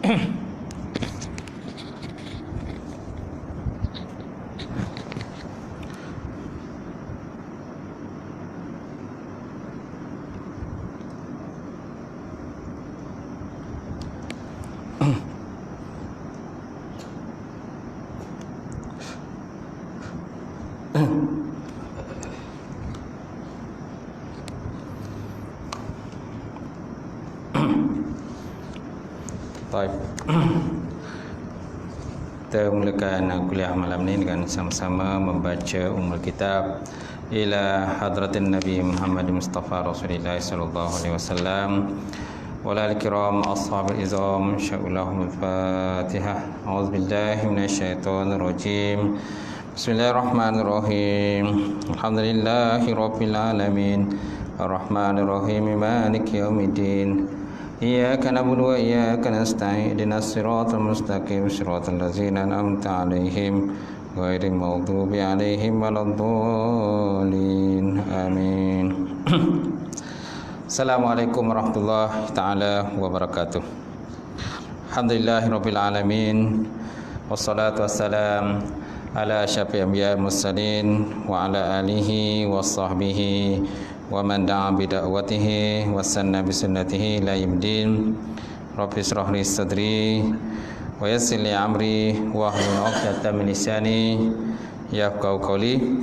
Baik. Kita mulakan kuliah malam ini dengan sama-sama membaca Ummul Kitab ila hadratin Nabi Muhammad Mustafa Rasulullah sallallahu alaihi wasallam wal kiram ashabil izam sya'ulahumul Fatihah. A'udzubillahi minasyaitonir rajim. Bismillahirrahmanirrahim. Alhamdulillahirabbil alamin. Arrahmanir rahim. Maliki yaumiddin. Iyyaka na'budu wa iyyaka nasta'in. Ihdinas siratal mustaqim. Siratal ladzina an'amta 'alaihim ghairil maghdubi 'alaihim waladdallin. Amin. Assalamualaikum warahmatullahi taala wabarakatuh. Alhamdulillahirabbil alamin. Wassalatu wassalam ala asyrafil anbiya'i mursalin wa ala alihi washabbihi wa man da'a bi da'watihi wa sanna bi sunnatihi ila yaumil. Rabbi shrah li sadri wa yassir li amri wa hlul 'uqdatam min lisani yafqahu qawli.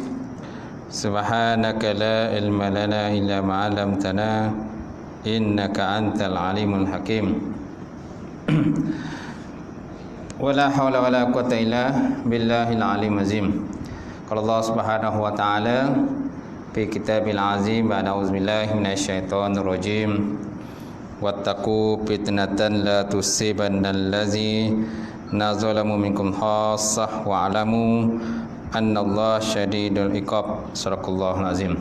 Subhanaka la ilma lana illa ma 'allamtana innaka antal alimul hakim. Wala haula wala quwwata illa billahil alim azim. Qala Allah Subhanahu wa ta'ala fi kitabil azim ba'da auzubillahi minasyaitonir rajim. Wattaqu fitnatan la tusibannal ladzina zalamu minkum khassah wa 'alamu annallaha syadidul iqab. Sadaqallahul azim.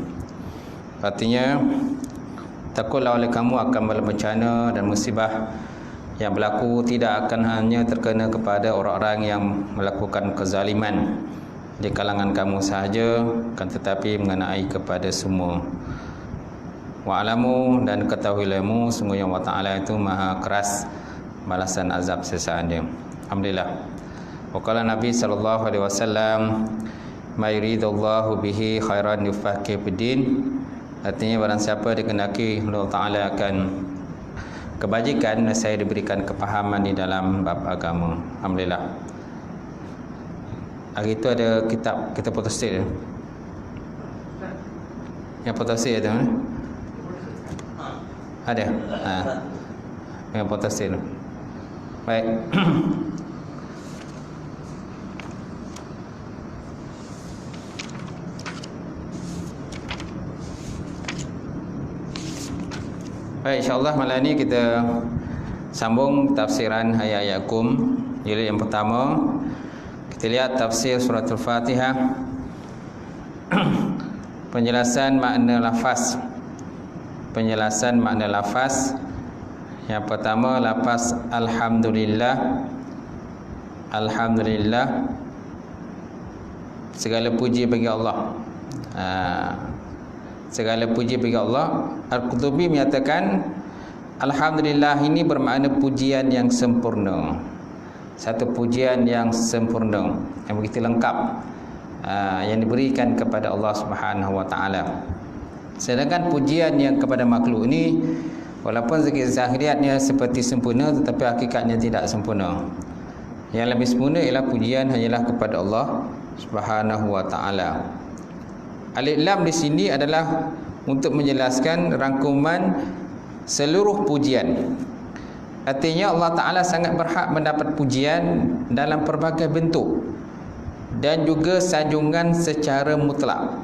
Artinya, takutlah oleh kamu akan bencana dan musibah yang berlaku tidak akan hanya terkena kepada orang-orang yang melakukan kezaliman di kalangan kamu sahaja, kan tetapi mengenai kepada semua. Wa'alamu, dan ketahuilamu sungguhnya Allah Ta'ala itu maha keras balasan azab sesaan dia. Alhamdulillah. Waqala Nabi sallallahu alaihi wasallam, ma yuridullahu bihi khairan yufaqqih fiddin. Artinya barang siapa dikehendaki Allah Ta'ala akan kebajikan, saya diberikan kepahaman di dalam bab agama. Alhamdulillah. Hari itu ada kitab kita photostat. Yang photostat ada mana? Ada. Yang photostat. Baik. Baik, insyaAllah malam ini kita sambung tafsiran ayat-ayat Qum. Jilid yang pertama, kita lihat tafsir surat Al-Fatihah. Penjelasan makna lafaz. Penjelasan makna lafaz. Yang pertama, lafaz Alhamdulillah. Alhamdulillah, segala puji bagi Allah. Segala puji bagi Allah. Al-Qutubi menyatakan Alhamdulillah ini bermakna pujian yang sempurna. Satu pujian yang sempurna, yang begitu lengkap, yang diberikan kepada Allah Subhanahu wa ta'ala. Sedangkan pujian yang kepada makhluk ini, walaupun segi zahiriatnya seperti sempurna, tetapi hakikatnya tidak sempurna. Yang lebih sempurna ialah pujian hanyalah kepada Allah Subhanahu wa ta'ala. Alif lam di sini adalah untuk menjelaskan rangkuman seluruh pujian. Artinya Allah Ta'ala sangat berhak mendapat pujian dalam pelbagai bentuk dan juga sanjungan secara mutlak.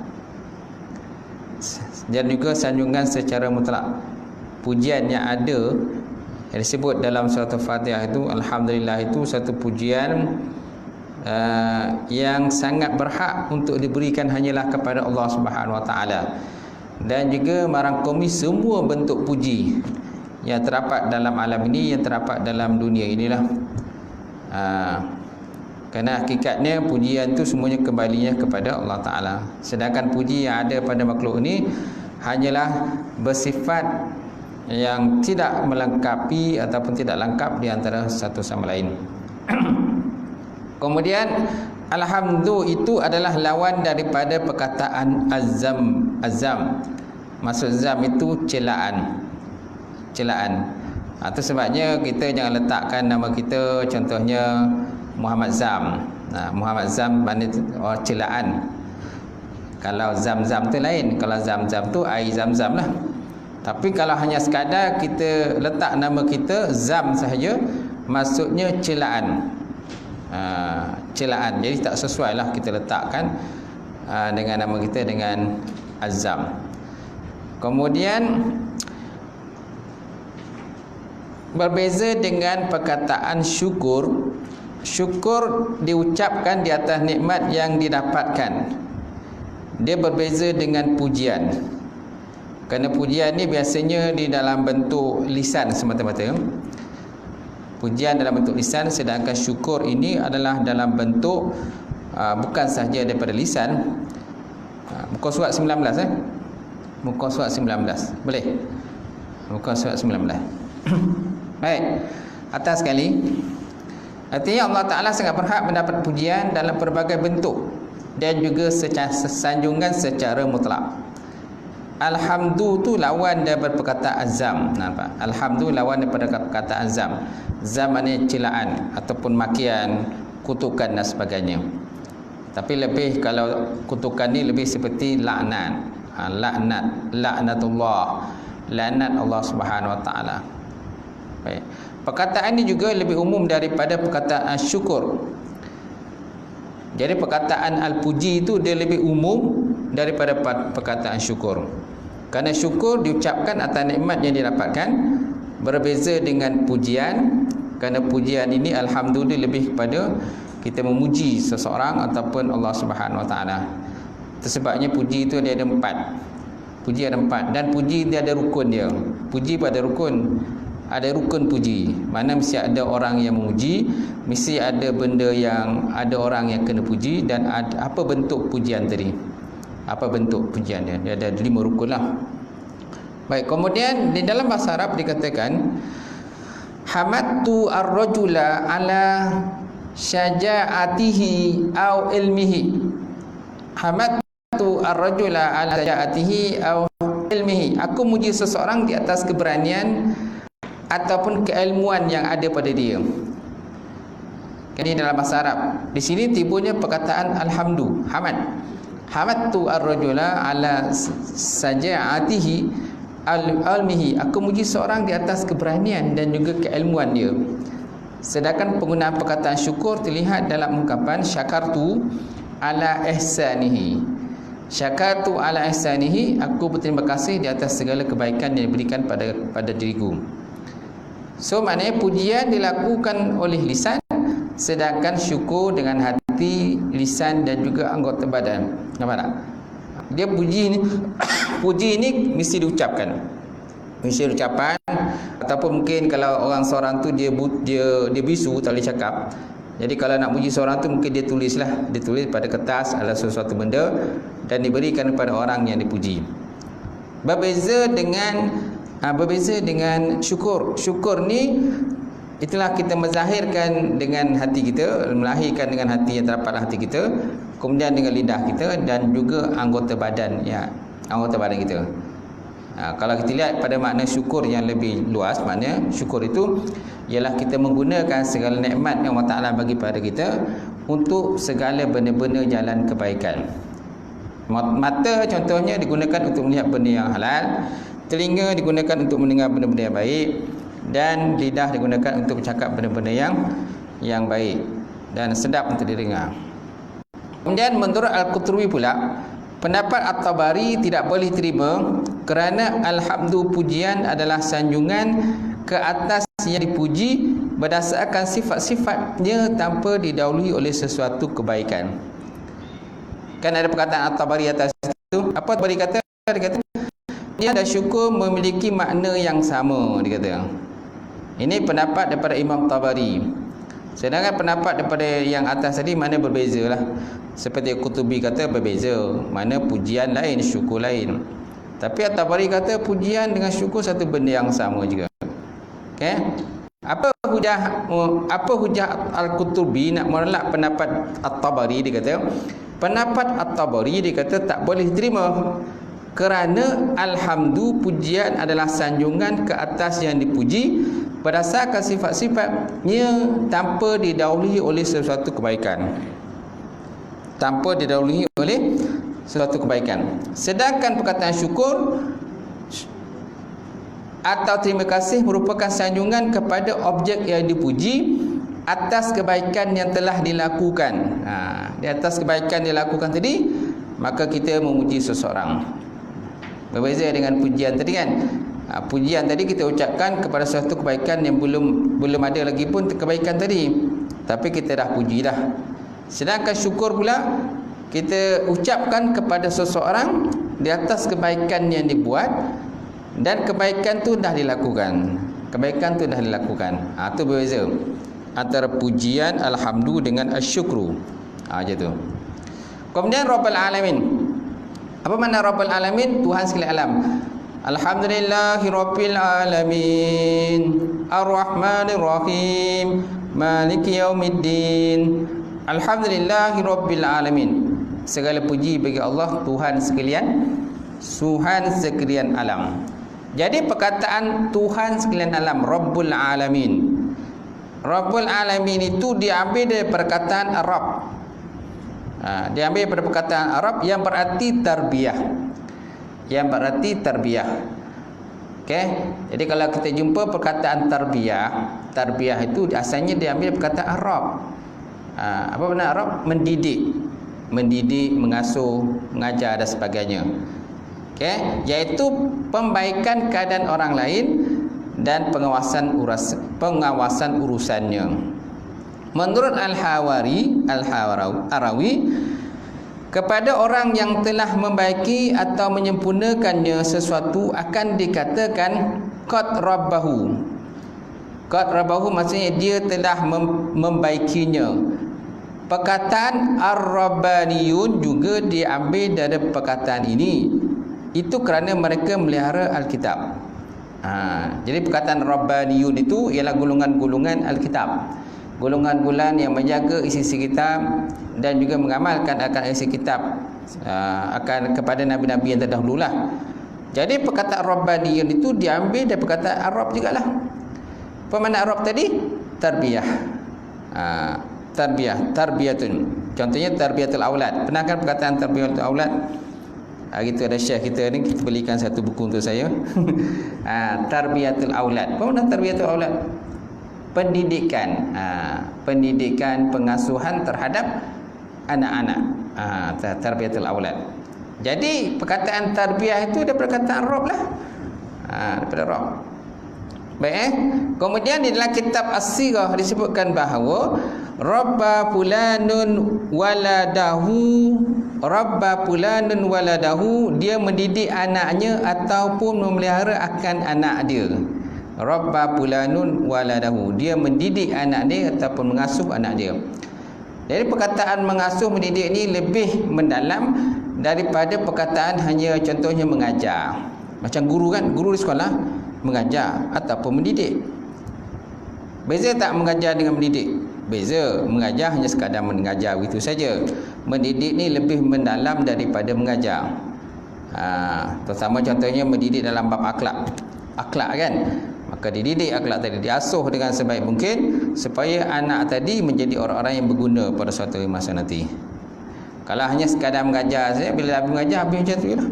Dan juga sanjungan secara mutlak. Pujian yang ada yang disebut dalam surat Al-Fatihah itu, Alhamdulillah, itu satu pujian yang sangat berhak untuk diberikan hanyalah kepada Allah Subhanahu wa ta'ala. Dan juga merangkumi semua bentuk puji yang terdapat dalam alam ini, yang terdapat dalam dunia inilah. Kerana hakikatnya pujian itu semuanya kembalinya kepada Allah Ta'ala. Sedangkan puji yang ada pada makhluk ini hanyalah bersifat yang tidak melengkapi ataupun tidak lengkap di antara satu sama lain. Kemudian alhamdu itu adalah lawan daripada perkataan azam. Maksud zam itu celaan. Itu sebabnya kita jangan letakkan nama kita contohnya Muhammad Zam. Muhammad Zam maknanya celaan. Kalau zam-zam tu lain, kalau zam-zam tu air zam-zam lah. Tapi kalau hanya sekadar kita letak nama kita zam sahaja, maksudnya celaan. Celaan. Jadi tak sesuai lah kita letakkan dengan nama kita dengan azam. Kemudian berbeza dengan perkataan syukur. Syukur diucapkan di atas nikmat yang didapatkan. Dia berbeza dengan pujian. Kerana pujian ni biasanya di dalam bentuk lisan semata-mata. Pujian dalam bentuk lisan, sedangkan syukur ini adalah dalam bentuk bukan sahaja daripada lisan. Muka surat 19 Muka surat 19. Boleh? Muka surat 19. Baik. Atas sekali. Artinya Allah Ta'ala sangat berhak mendapat pujian dalam pelbagai bentuk dan juga sanjungan secara mutlak. Alhamdu tu lawan daripada perkataan azam. Nampak? Alhamdu lawan daripada perkataan azam. Zam maknanya celaan ataupun makian, kutukan dan sebagainya. Tapi lebih kalau kutukan ni lebih seperti laknat. Laknatullah. Laknat Allah Subhanahu Wa Ta'ala. Baik. Perkataan ini juga lebih umum daripada perkataan syukur. Jadi perkataan al-puji itu dia lebih umum daripada perkataan syukur. Kerana syukur diucapkan atas nikmat yang didapatkan, berbeza dengan pujian. Kerana pujian ini alhamdulillah lebih kepada kita memuji seseorang ataupun Allah Subhanahu Wa Ta'ala. Sebabnya puji itu dia ada 4. Puji ada 4 dan puji dia ada rukun dia. Puji pada rukun. Ada rukun puji. Mana mesti ada orang yang memuji, mesti ada benda yang ada orang yang kena puji, dan apa bentuk pujian tadi? Apa bentuk pujian dia? Dia ada 5 rukun lah. Baik, kemudian di dalam bahasa Arab dikatakan hamadtu ar-rajula ala syaja'atihi au ilmihi. Hamadtu ar-rajula ala syaja'atihi au ilmihi. Aku muji seseorang di atas keberanian ataupun keilmuan yang ada pada dia. Ini dalam bahasa Arab. Di sini timbulnya perkataan alhamdu, hamad. Hamadtu ar-rajula ala saja'atihi al-ilmihi. Aku muji seorang di atas keberanian dan juga keilmuan dia. Sedangkan penggunaan perkataan syukur terlihat dalam ungkapan syakartu ala ihsanihi. Syakartu ala ihsanihi, aku berterima kasih di atas segala kebaikan yang diberikan pada diriku. So maknanya pujian dilakukan oleh lisan, sedangkan syukur dengan hati, lisan dan juga anggota badan. Nampak tak? Dia puji ni puji ni mesti diucapkan. Mesti ucapan, ataupun mungkin kalau orang seorang tu dia bisu, tak boleh cakap. Jadi kalau nak puji seorang tu mungkin dia tulislah, dia tulis pada kertas adalah sesuatu benda dan diberikan kepada orang yang dipuji. Berbeza dengan syukur. Syukur ni itulah kita menzahirkan dengan hati kita, melahirkan dengan hati yang terdapat hati kita, kemudian dengan lidah kita dan juga anggota badan, ya, anggota badan kita. Kalau kita lihat pada makna syukur yang lebih luas, maknanya syukur itu ialah kita menggunakan segala nikmat yang Allah Ta'ala bagi pada kita untuk segala benda-benda jalan kebaikan. Mata contohnya digunakan untuk melihat benda yang halal, telinga digunakan untuk mendengar benda-benda yang baik, dan lidah digunakan untuk bercakap benda-benda yang baik dan sedap untuk didengar. Kemudian menurut Al-Qurtubi pula, pendapat At-Tabari tidak boleh terima kerana alhamdu pujian adalah sanjungan ke atas yang dipuji berdasarkan sifat-sifatnya tanpa didahului oleh sesuatu kebaikan. Kan ada perkataan At-Tabari atas itu. Apa At-Tabari kata? Dia kata pujian dan syukur memiliki makna yang sama, dia kata. Ini pendapat daripada Imam Tabari. Sedangkan pendapat daripada yang atas tadi mana berbezalah. Seperti Qurtubi kata berbeza. Mana pujian lain, syukur lain. Tapi At-Tabari kata pujian dengan syukur satu benda yang sama juga. Okey. Apa hujah Al-Qutubi nak menolak pendapat At-Tabari? Dia kata pendapat At-Tabari dia kata tak boleh diterima kerana alhamdu pujian adalah sanjungan ke atas yang dipuji berdasarkan sifat-sifatnya tanpa didahului oleh sesuatu kebaikan. Tanpa didahului oleh sesuatu kebaikan. Sedangkan perkataan syukur atau terima kasih merupakan sanjungan kepada objek yang dipuji atas kebaikan yang telah dilakukan. Di atas kebaikan dilakukan tadi, maka kita memuji seseorang. Berbeza dengan pujian tadi kan. Pujian tadi kita ucapkan kepada suatu kebaikan yang belum ada lagi pun kebaikan tadi, tapi kita dah puji dah. Sedangkan syukur pula kita ucapkan kepada seseorang di atas kebaikan yang dibuat dan kebaikan tu dah dilakukan. Kebaikan tu dah dilakukan. Itu berbeza antara pujian alhamdu dengan asyukru. Macam tu. Kemudian Rabbul Alamin. Apa makna Rabbul Alamin? Tuhan sekalian alam. Alhamdulillahi Rabbil Alamin, Ar-Rahmanir Rahim, Maliki Yaumiddin. Alhamdulillahi Rabbil Alamin. Segala puji bagi Allah Tuhan sekalian alam. Jadi perkataan Tuhan sekalian alam, Rabbul Alamin. Rabbul Alamin itu diambil dari perkataan Arab. Diambil daripada perkataan Arab yang berarti tarbiyah. Okey. Jadi kalau kita jumpa perkataan tarbiyah itu asalnya diambil perkataan Arab. Apa makna Arab? Mendidik, mengasuh, mengajar dan sebagainya. Okey, iaitu pembaikan keadaan orang lain dan pengawasan urusannya. Menurut Al-Harawi, kepada orang yang telah membaiki atau menyempurnakannya sesuatu akan dikatakan qad rabbahu. Qad rabbahu maksudnya dia telah membaikinya. Perkataan ar-rabbaniyun juga diambil dari perkataan ini. Itu kerana mereka melihara Alkitab. Jadi perkataan rabbaniyun itu ialah golongan-golongan Alkitab. Golongan-golongan yang menjaga isi-isi kitab dan juga mengamalkan akan isi kitab akan kepada nabi-nabi yang terdahululah. Jadi perkataan rabbaniyun itu diambil dari perkataan Arab jugalah. Apa makna Arab tadi? Tarbiyah. Tarbiyatun. Contohnya tarbiyatul aulad. Pernah kan perkataan tarbiyatul aulad? Gitu ada syekh kita ni, kita belikan satu buku untuk saya. Tarbiyatul aulad. Apa makna tarbiyatul aulad? Pendidikan, pengasuhan terhadap anak-anak. Tarbiyatul aulad. Jadi perkataan tarbiyah itu daripada perkataan Arab lah. Daripada Arab. Baik. Kemudian di dalam kitab As-Sirah disebutkan bahawa Rabba fulanun waladahu, dia mendidik anaknya ataupun memelihara akan anak dia. Rabba fulanun waladahu, dia mendidik anak dia ataupun mengasuh anak dia. Jadi perkataan mengasuh, mendidik ini lebih mendalam daripada perkataan hanya contohnya mengajar. Macam guru kan, guru di sekolah mengajar ataupun mendidik. Beza tak mengajar dengan mendidik? Beza. Mengajar hanya sekadar mengajar begitu saja. Mendidik ni lebih mendalam daripada mengajar. Terutama contohnya mendidik dalam bab akhlak. Akhlak kan? Maka dididik akhlak tadi, diasuh dengan sebaik mungkin supaya anak tadi menjadi orang-orang yang berguna pada suatu masa nanti. Kalau hanya sekadar mengajar saja, bila habis mengajar habis macam tu lah.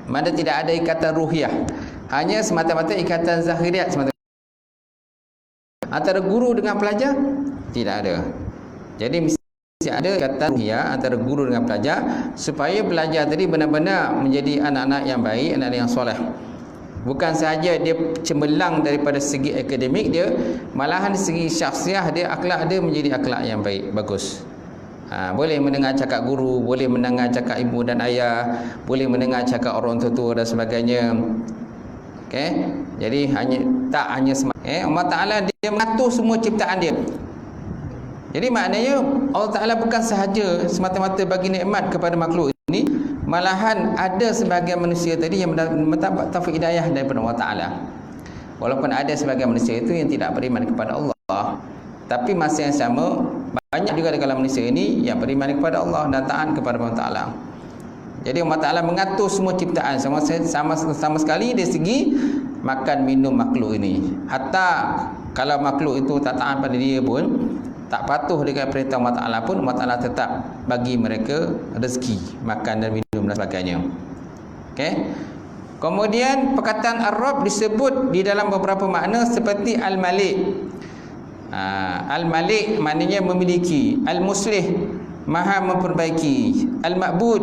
Mana tidak ada ikatan ruhiyah, hanya semata-mata ikatan zahiriat semata. Antara guru dengan pelajar tidak ada. Jadi mesti ada ikatan ruhiyah antara guru dengan pelajar supaya pelajar tadi benar-benar menjadi anak-anak yang baik, anak-anak yang soleh. Bukan sahaja dia cemerlang daripada segi akademik dia, malahan segi syakhsiah dia, akhlak dia menjadi akhlak yang baik, bagus. Boleh mendengar cakap guru, boleh mendengar cakap ibu dan ayah, boleh mendengar cakap orang tua dan sebagainya. Okey. Jadi tak hanya Allah Taala dia mengatur semua ciptaan dia. Jadi maknanya Allah Taala bukan sahaja semata-mata bagi nikmat kepada makhluk ini, Malahan ada sebahagian manusia tadi yang mendapat taufik hidayah daripada Allah Ta'ala. Walaupun ada sebahagian manusia itu yang tidak beriman kepada Allah, tapi masa yang sama banyak juga di kalangan manusia ini yang beriman kepada Allah dan taat kepada Allah Ta'ala. Jadi Allah Ta'ala mengatur semua ciptaan sama sekali dari segi makan minum makhluk ini. Hatta kalau makhluk itu tak taat pada dia pun, tak patuh dengan perintah Allah Ta'ala pun, Allah Ta'ala tetap bagi mereka rezeki, makan dan minum dan sebagainya. Okey. Kemudian perkataan Ar-Rabb disebut di dalam beberapa makna seperti Al-Malik. Al-Malik maknanya memiliki, Al-Muslih maha memperbaiki, Al-Ma'bud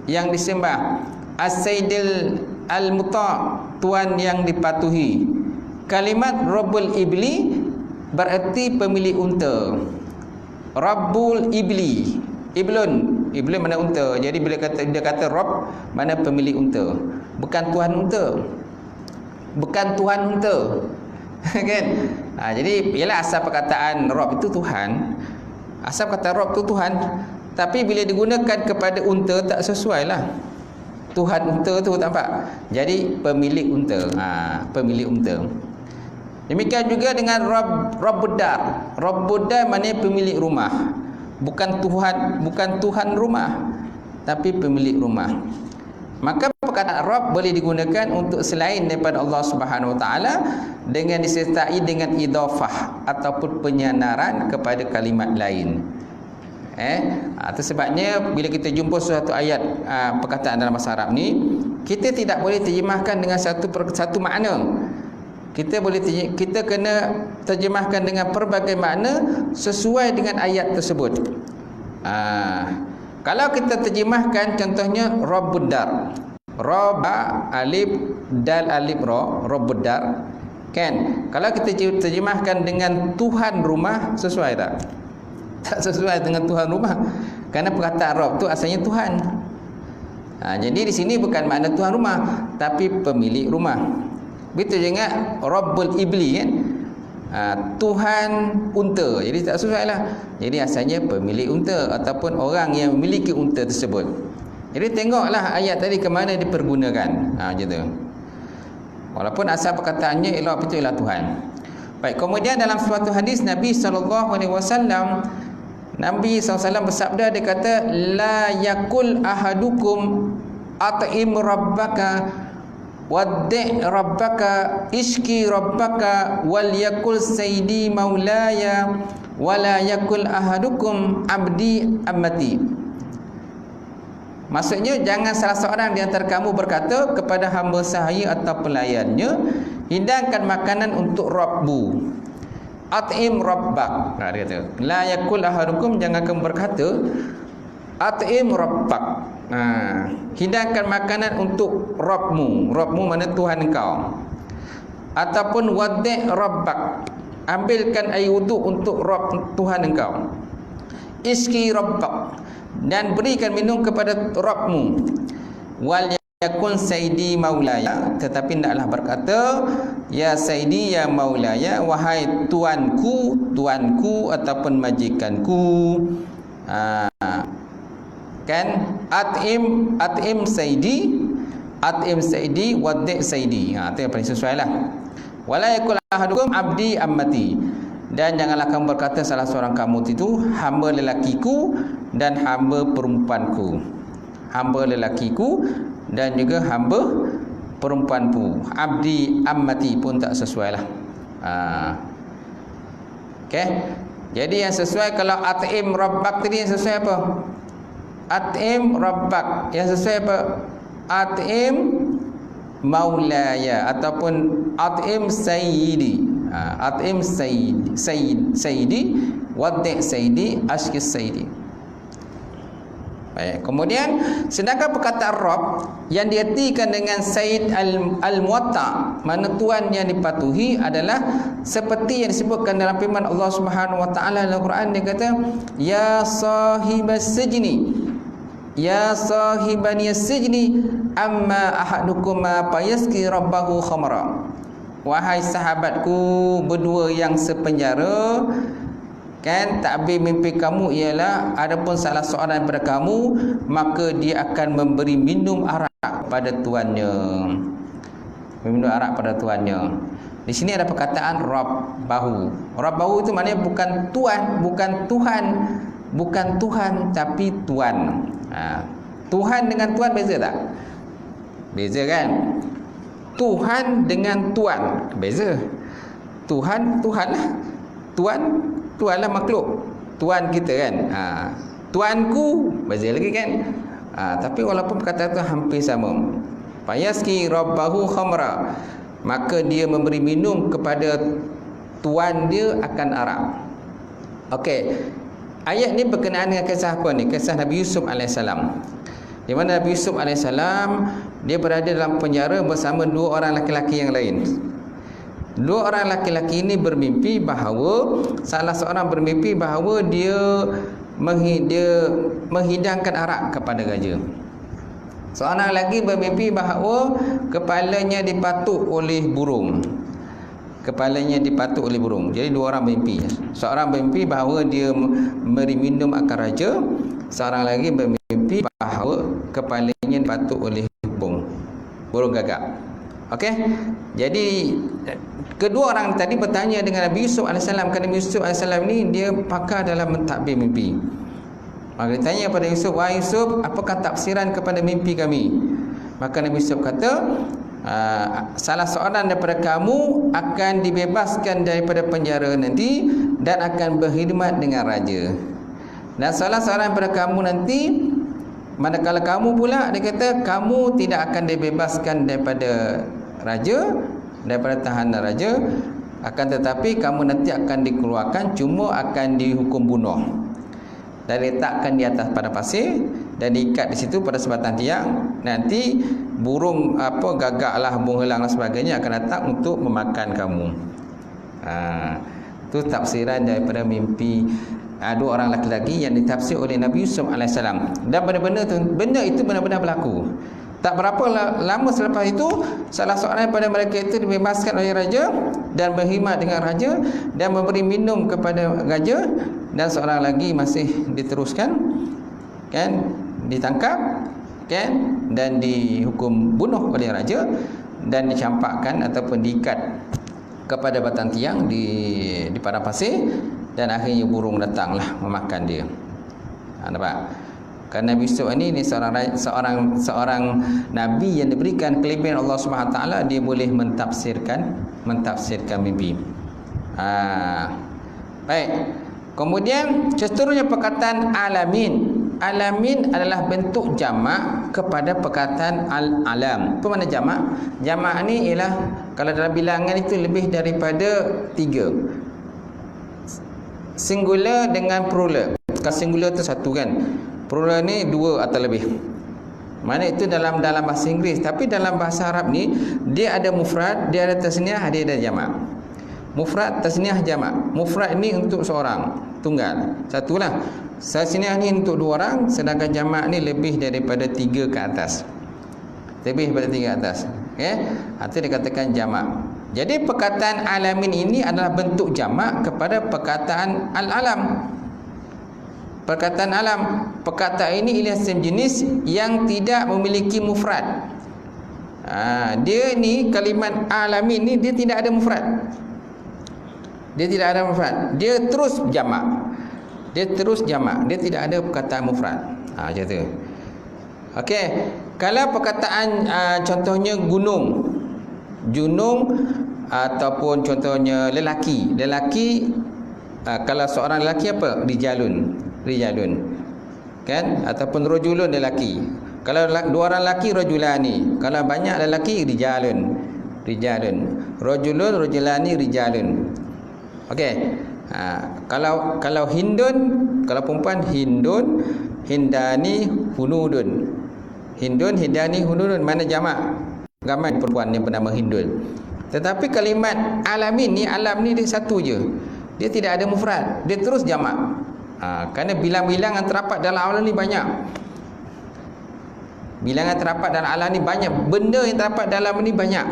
yang disembah, As-Sayyidil Al-Muta' tuan yang dipatuhi. Kalimat Rabbul Ibli bererti pemilik unta. Rabbul Ibli, Iblun mana unta. Jadi bila dia kata Rabb, mana pemilik unta, bukan tuan unta. Bukan tuan unta. Kan? Jadi ialah asal perkataan Rabb itu Tuhan. Asal kata Rabb itu Tuhan, tapi bila digunakan kepada unta tak sesuai lah. Tuhan unta tu nampak. Jadi pemilik unta. Pemilik unta. Demikian juga dengan Rabbud Dar. Rabbud Dar maknanya pemilik rumah. Bukan Tuhan rumah, tapi pemilik rumah. Maka perkataan Rabb boleh digunakan untuk selain daripada Allah Subhanahu Wa Taala dengan disertai dengan idhafah ataupun penyandaran kepada kalimat lain. Itu sebabnya bila kita jumpa suatu ayat perkataan dalam bahasa Arab ni, kita tidak boleh terjemahkan dengan satu makna. Kita kena terjemahkan dengan pelbagai makna sesuai dengan ayat tersebut. Kalau kita terjemahkan contohnya Rabbud Dar, Rabba alif dal alif ra, Rabbud Dar, kan? Kalau kita terjemahkan dengan Tuhan rumah, sesuai tak? Tak sesuai dengan Tuhan rumah. Kerana perkataan Rabb tu asalnya Tuhan. Jadi di sini bukan makna Tuhan rumah, tapi pemilik rumah. Begitu juga Rabbul Ibli, kan? Tuhan unta. Jadi tak sesuai lah. Jadi asalnya pemilik unta ataupun orang yang memiliki unta tersebut. Jadi tengoklah ayat tadi ke mana dipergunakan. Macam tu. Walaupun asal perkataannya ialah Tuhan. Baik, kemudian dalam suatu hadis Nabi SAW bersabda, dia kata, la yakul ahadukum at'im rabbaka waddi' rabbaka ishki rabbaka wal yakul sayyidi maulaya wala yakul ahadukum abdi ammati. Maksudnya, jangan salah seorang di antara kamu berkata kepada hamba sahaya atau pelayannya, hidangkan makanan untuk Rabbu. At'im rabbak. Dia kata, la yakul ahadukum, jangan kamu berkata at'im rabbak. Hidangkan makanan untuk Rabbmu. Rabbmu mana Tuhan engkau. Ataupun waddi' rabbak, ambilkan air wuduk untuk Rabb Tuhan engkau. Iski rabbak, dan berikan minum kepada Rabbmu. Wal yakun sayyidi maulaya, tetapi hendaklah berkata ya sayyidi ya maulaya, wahai tuanku ataupun majikanku. Kan at'im sayyidi waddi' sayyidi. Itu yang paling sesuai lah. Wala yakul ahadukum abdi ammati, dan janganlah kamu berkata salah seorang kamu itu hamba lelakiku dan hamba perempuanku. Hamba lelakiku dan juga hamba perempuanku. Abdi ammati pun tak sesuai lah. Okay. Jadi yang sesuai, kalau at'im rabbak tadi yang sesuai apa? At'im rabbak. Yang sesuai apa? At'im maulaya ataupun at'im sayyidi. At'im sayyidi waddi' sayyidi ashkis sayyidi. Baik. Kemudian sedangkan perkataan Rabb yang diartikan dengan Sayyid al-Muwatta, mana tuan yang dipatuhi, adalah seperti yang disebutkan dalam firman Allah Subhanahu wa taala dalam Quran. Dia kata, ya sahibas sijni, ya sahibani as-sijni amma ahadukuma fayaski rabbahu khamra. Wahai sahabatku berdua yang sepenjara, kan takbir mimpi kamu ialah adapun salah seorang daripada kamu maka dia akan memberi minum arak pada tuannya. Minum arak pada tuannya. Di sini ada perkataan Rabbahu. Rabbahu itu maknanya bukan tuan, bukan Tuhan, bukan Tuhan tapi tuan. Tuhan dengan tuan beza tak? Beza kan? Tuhan dengan tuan beza. Tuhan, Tuhan lah. Tuan lah makhluk. Tuan kita kan. Tuanku beza lagi kan? Tapi walaupun perkataan itu hampir sama. Fayaski Rabbahu khamra, maka dia memberi minum kepada tuan dia akan arak. Okey. Ayat ni berkenaan dengan kisah apa ni? Kisah Nabi Yusuf alaihissalam. Di mana Nabi Yusuf alaihissalam dia berada dalam penjara bersama dua orang laki-laki yang lain. Dua orang laki-laki ini bermimpi bahawa salah seorang bermimpi bahawa dia menghidangkan arak kepada raja. Seorang lagi bermimpi bahawa kepalanya dipatuk oleh burung. Kepalanya dipatuk oleh burung. Jadi dua orang bermimpi. Seorang bermimpi bahawa dia memberi minum akan raja. Seorang lagi bermimpi bahawa kepalanya dipatuk oleh burung gagak. Okey. Jadi kedua orang tadi bertanya dengan Nabi Yusuf alaihissalam, kerana Nabi Yusuf alaihissalam ni dia pakar dalam mentadbir mimpi. Maka dia tanya kepada Yusuf, "Wahai Yusuf, apakah tafsiran kepada mimpi kami?" Maka Nabi Yusuf kata, salah seorang daripada kamu akan dibebaskan daripada penjara nanti dan akan berkhidmat dengan raja. Dan salah seorang daripada kamu nanti, manakala kamu pula, dia kata, kamu tidak akan dibebaskan daripada raja, daripada tahanan raja, akan tetapi kamu nanti akan dikeluarkan, cuma akan dihukum bunuh dan letakkan di atas padang pasir dan diikat di situ pada sebatang tiang. Nanti burung gagak lah, burung helang dan sebagainya akan datang untuk memakan kamu. Itu tafsiran daripada mimpi dua orang lelaki yang ditafsir oleh Nabi Yusuf alaihissalam. Dan benda itu benar-benar berlaku. Tak berapa lama selepas itu, salah seorang daripada mereka itu dibebaskan oleh raja dan berkhidmat dengan raja dan memberi minum kepada raja, dan seorang lagi masih diteruskan, kan, ditangkap, kan, dan dihukum bunuh oleh raja dan dicampakkan ataupun diikat kepada batang tiang di padang pasir, dan akhirnya burung datanglah memakan dia. Nampak? Kerana Nabi Yusuf ini seorang nabi yang diberikan kelebihan Allah Subhanahu Wa Taala, dia boleh mentafsirkan mimpi. Baik. Kemudian seterusnya perkataan alamin. Alamin adalah bentuk jamak kepada perkataan al-alam. Apa makna jamak? Jamak ni ialah kalau dalam bilangan itu lebih daripada 3. Singular dengan plural. Kalau singular tu satu kan. Plural ni 2 atau lebih. Mana itu dalam bahasa Inggeris, tapi dalam bahasa Arab ni dia ada mufrad, dia ada tasniah, dia ada jamak. Mufrad, tasniah, jamak. Mufrad ni untuk seorang, tunggal, satulah. Tasniah ni untuk 2 orang, sedangkan jamak ni lebih daripada 3 ke atas. Lebih daripada 3 ke atas. Okey? Itu dikatakan jamak. Jadi perkataan alamin ini adalah bentuk jamak kepada perkataan al-alam. Perkataan alam. Perkataan ini ialah jenis yang tidak memiliki mufrad. Dia ni kalimat alamin ni dia tidak ada mufrad. Dia tidak ada mufrad. Dia terus jamak. Dia tidak ada perkataan mufrad. Macam tu. Okey. Kalau perkataan contohnya gunung ataupun contohnya lelaki. Kalau seorang lelaki apa? Rijalun. Kan? Ataupun rajulun lelaki. Kalau 2 orang lelaki rajulani. Kalau banyak lelaki rijalun. Rajulun, rajulani, rijalun. Okey. Kalau hindun, kalau perempuan hindun, hindani, hunudun. Hindun, hindani, hunudun, mana jamak? Ramai perempuan yang bernama hindun. Tetapi kalimat alamin ni, alam ni dia satu je. Dia tidak ada mufrad. Dia terus jamak. Kerana bilangan terdapat dalam alam ni banyak. Bilangan terdapat dalam alam ni banyak. Benda yang terdapat dalam ni banyak.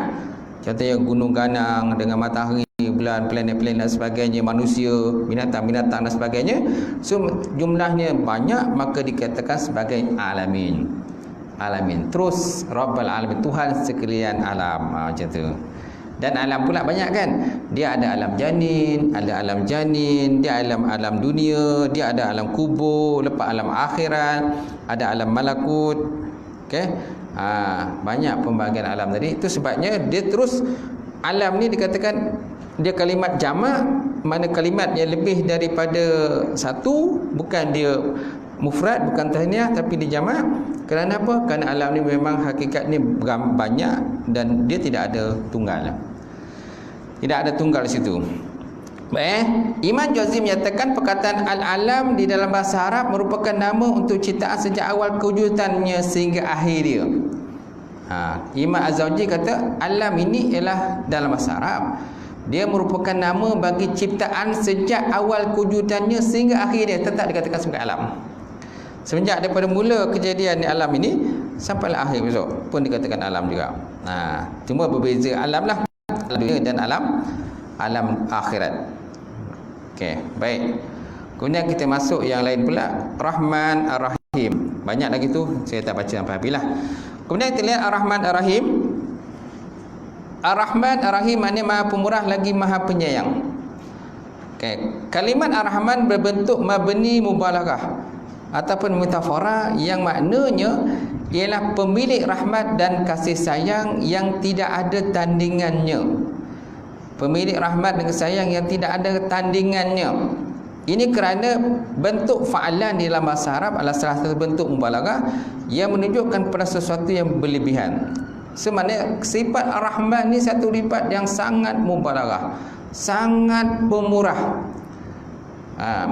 Contohnya gunung ganang dengan matahari, bulan bulan, planet-planet dan sebagainya, manusia, binatang-binatang dan sebagainya. So jumlahnya banyak, maka dikatakan sebagai alamin. Alamin. Terus Rabbul Alamin, Tuhan sekalian alam. Macam tu. Dan alam pula banyak kan. Dia ada alam janin, ada alam janin, dia alam dunia, dia ada alam kubur, lepas alam akhirat, ada alam malakut. Okey. Banyak pembahagian alam tadi. Itu sebabnya dia terus alam ni dikatakan dia kalimat jamak, mana kalimat yang lebih daripada satu, bukan dia mufrad, bukan tasniah, tapi dia jamak. Kerana apa? Kerana alam ni memang hakikatnya banyak dan dia tidak ada tunggal. Tidak ada tunggal di situ. Baik, Imam Jauzi menyatakan perkataan al-alam di dalam bahasa Arab merupakan nama untuk ciptaan sejak awal kewujudannya sehingga akhir dia. Imam Az-Zawji kata alam ini ialah dalam bahasa Arab, dia merupakan nama bagi ciptaan sejak awal kewujudannya sehingga akhir dia, tetap dikatakan sebagai alam. Semenjak daripada mula kejadian alam ini sampailah akhir besok pun dikatakan alam juga. Cuma berbeza alam lah, dunia dan alam akhirat. Okey, baik. Kemudian kita masuk yang lain pula, Rahman Ar-Rahim. Banyak lagi tu, saya tak baca sampai habislah. Kemudian kita lihat Ar-Rahman Ar-Rahim. Ar-Rahman Ar-Rahim maknanya Maha Pemurah lagi Maha Penyayang. Okey, kalimat Ar-Rahman berbentuk mabni mubalaghah ataupun metafora yang maknanya ialah pemilik rahmat dan kasih sayang yang tidak ada tandingannya. Pemilik rahmat dan kasih sayang yang tidak ada tandingannya. Ini kerana bentuk fa'alan di dalam bahasa Arab adalah salah satu bentuk mubalaghah yang menunjukkan kepada sesuatu yang berlebihan. Sebenarnya sifat Ar-Rahman ni satu sifat yang sangat mubalaghah, sangat pemurah.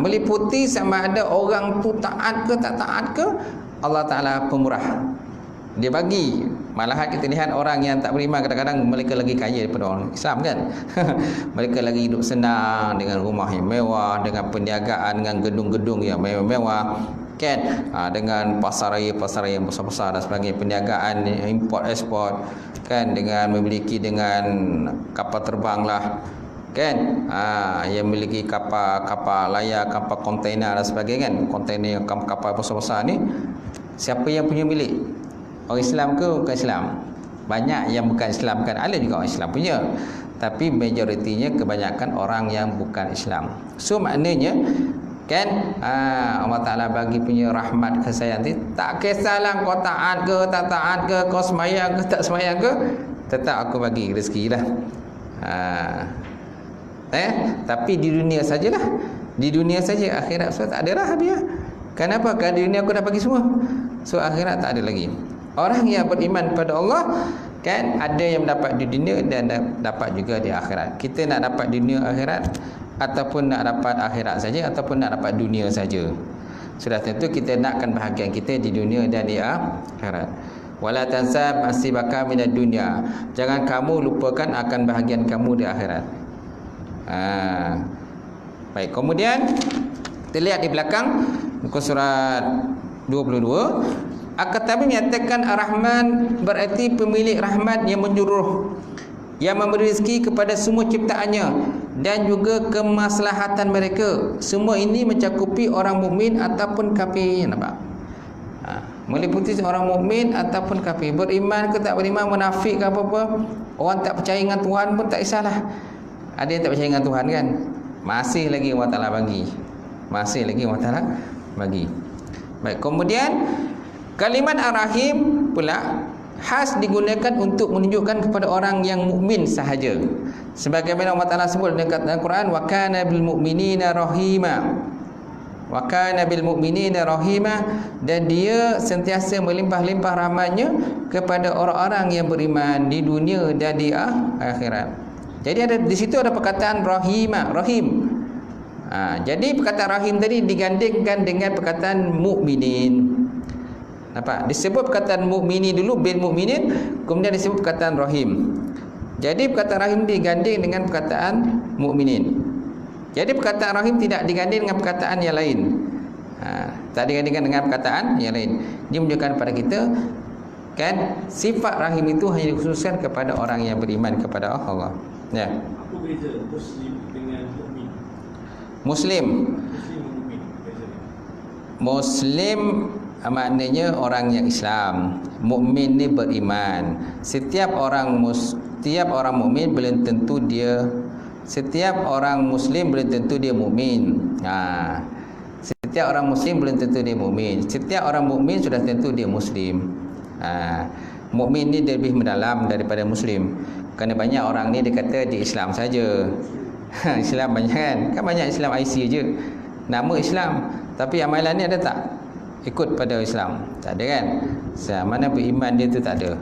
Meliputi sama ada orang tu taat ke tak taat ke, Allah Ta'ala pemurah. Dia bagi. Malahan kita lihat orang yang tak beriman kadang-kadang mereka lagi kaya daripada orang Islam kan. Mereka lagi hidup senang dengan rumah yang mewah, dengan perniagaan, dengan gedung-gedung yang mewah-mewah kan, dengan pasar raya yang besar-besar dan sebagainya, perniagaan import ekspor kan, dengan memiliki dengan kapal terbang lah kan, yang memiliki kapal layar, kapal kontainer dan sebagainya kan, kontainer kapal besar-besar ni siapa yang punya milik? Orang Islam ke bukan Islam? Banyak yang bukan Islam kan, ada juga orang Islam punya, tapi majoritinya kebanyakan orang yang bukan Islam. So maknanya kan, Allah Ta'ala bagi punya rahmat kesayang ni, tak kisahlah kau taat ke tak taat ke, kau semayang ke tak semayang ke, tetap aku bagi rezeki lah. Tapi di dunia sajalah, di dunia saja, akhirat so tak ada lah dia. Kenapa? Kerana di dunia aku dah bagi semua, so akhirat tak ada lagi. Orang yang beriman pada Allah kan, ada yang dapat di dunia dan dapat juga di akhirat. Kita nak dapat di dunia akhirat, ataupun nak dapat akhirat saja, ataupun nak dapat dunia saja, sudah tentu kita nakkan bahagian kita di dunia dan di akhirat. Wala tansab nasibaka minad dunya, jangan kamu lupakan akan bahagian kamu di akhirat. Baik, kemudian kita lihat di belakang muka surat 22. Al-Katabi menyatakan Ar-Rahman berarti pemilik rahmat yang menjuruh, yang memberi rezeki kepada semua ciptaannya dan juga kemaslahatan mereka. Semua ini mencakupi orang mukmin ataupun kafir. Nampak? Meliputi orang mukmin ataupun kafir, beriman ke tak beriman, munafik ke apa-apa, orang tak percaya dengan Tuhan pun tak kisahlah. Ada yang tak percaya dengan Tuhan kan, masih lagi Allah Ta'ala bagi, masih lagi Allah Ta'ala bagi. Baik, kemudian kalimat Ar-Rahim pula khas digunakan untuk menunjukkan kepada orang yang mukmin sahaja. Sebagaimana Allah Ta'ala sebut dalam Al-Quran, wa kana bil mu'minina rahima. Wa kana bil mu'minina rahima, dan dia sentiasa melimpah-limpah rahmatnya kepada orang-orang yang beriman di dunia dan di akhirat. Jadi ada di situ ada perkataan rahima, rahim. Jadi perkataan rahim tadi digandingkan dengan perkataan mukminin. Nampak? Disebut perkataan mukmini dulu, bil mukminin, kemudian disebut perkataan rahim. Jadi perkataan rahim diganding dengan perkataan mukminin. Jadi perkataan rahim tidak diganding dengan perkataan yang lain. Tak digandingkan dengan perkataan yang lain. Dia menunjukkan kepada kita kan, sifat rahim itu hanya dikhususkan kepada orang yang beriman kepada Allah. Ya. Apa beza Muslim dengan mukmin? Muslim. Muslim dan mukmin beza. Muslim maknanya orang yang Islam. Mukmin ni beriman. Setiap orang mukmin belum tentu dia, setiap orang Muslim belum tentu dia mukmin. Setiap orang Muslim belum tentu dia mukmin. Setiap orang mukmin sudah tentu dia Muslim. Mukmin ni lebih mendalam daripada Muslim. Kerana banyak orang ni dia kata dia Islam saja. Islam banyak kan? Kan banyak Islam IC je. Nama Islam, tapi amalan ni ada tak? Ikut pada Islam. Tak ada kan? Mana beriman dia tu tak ada.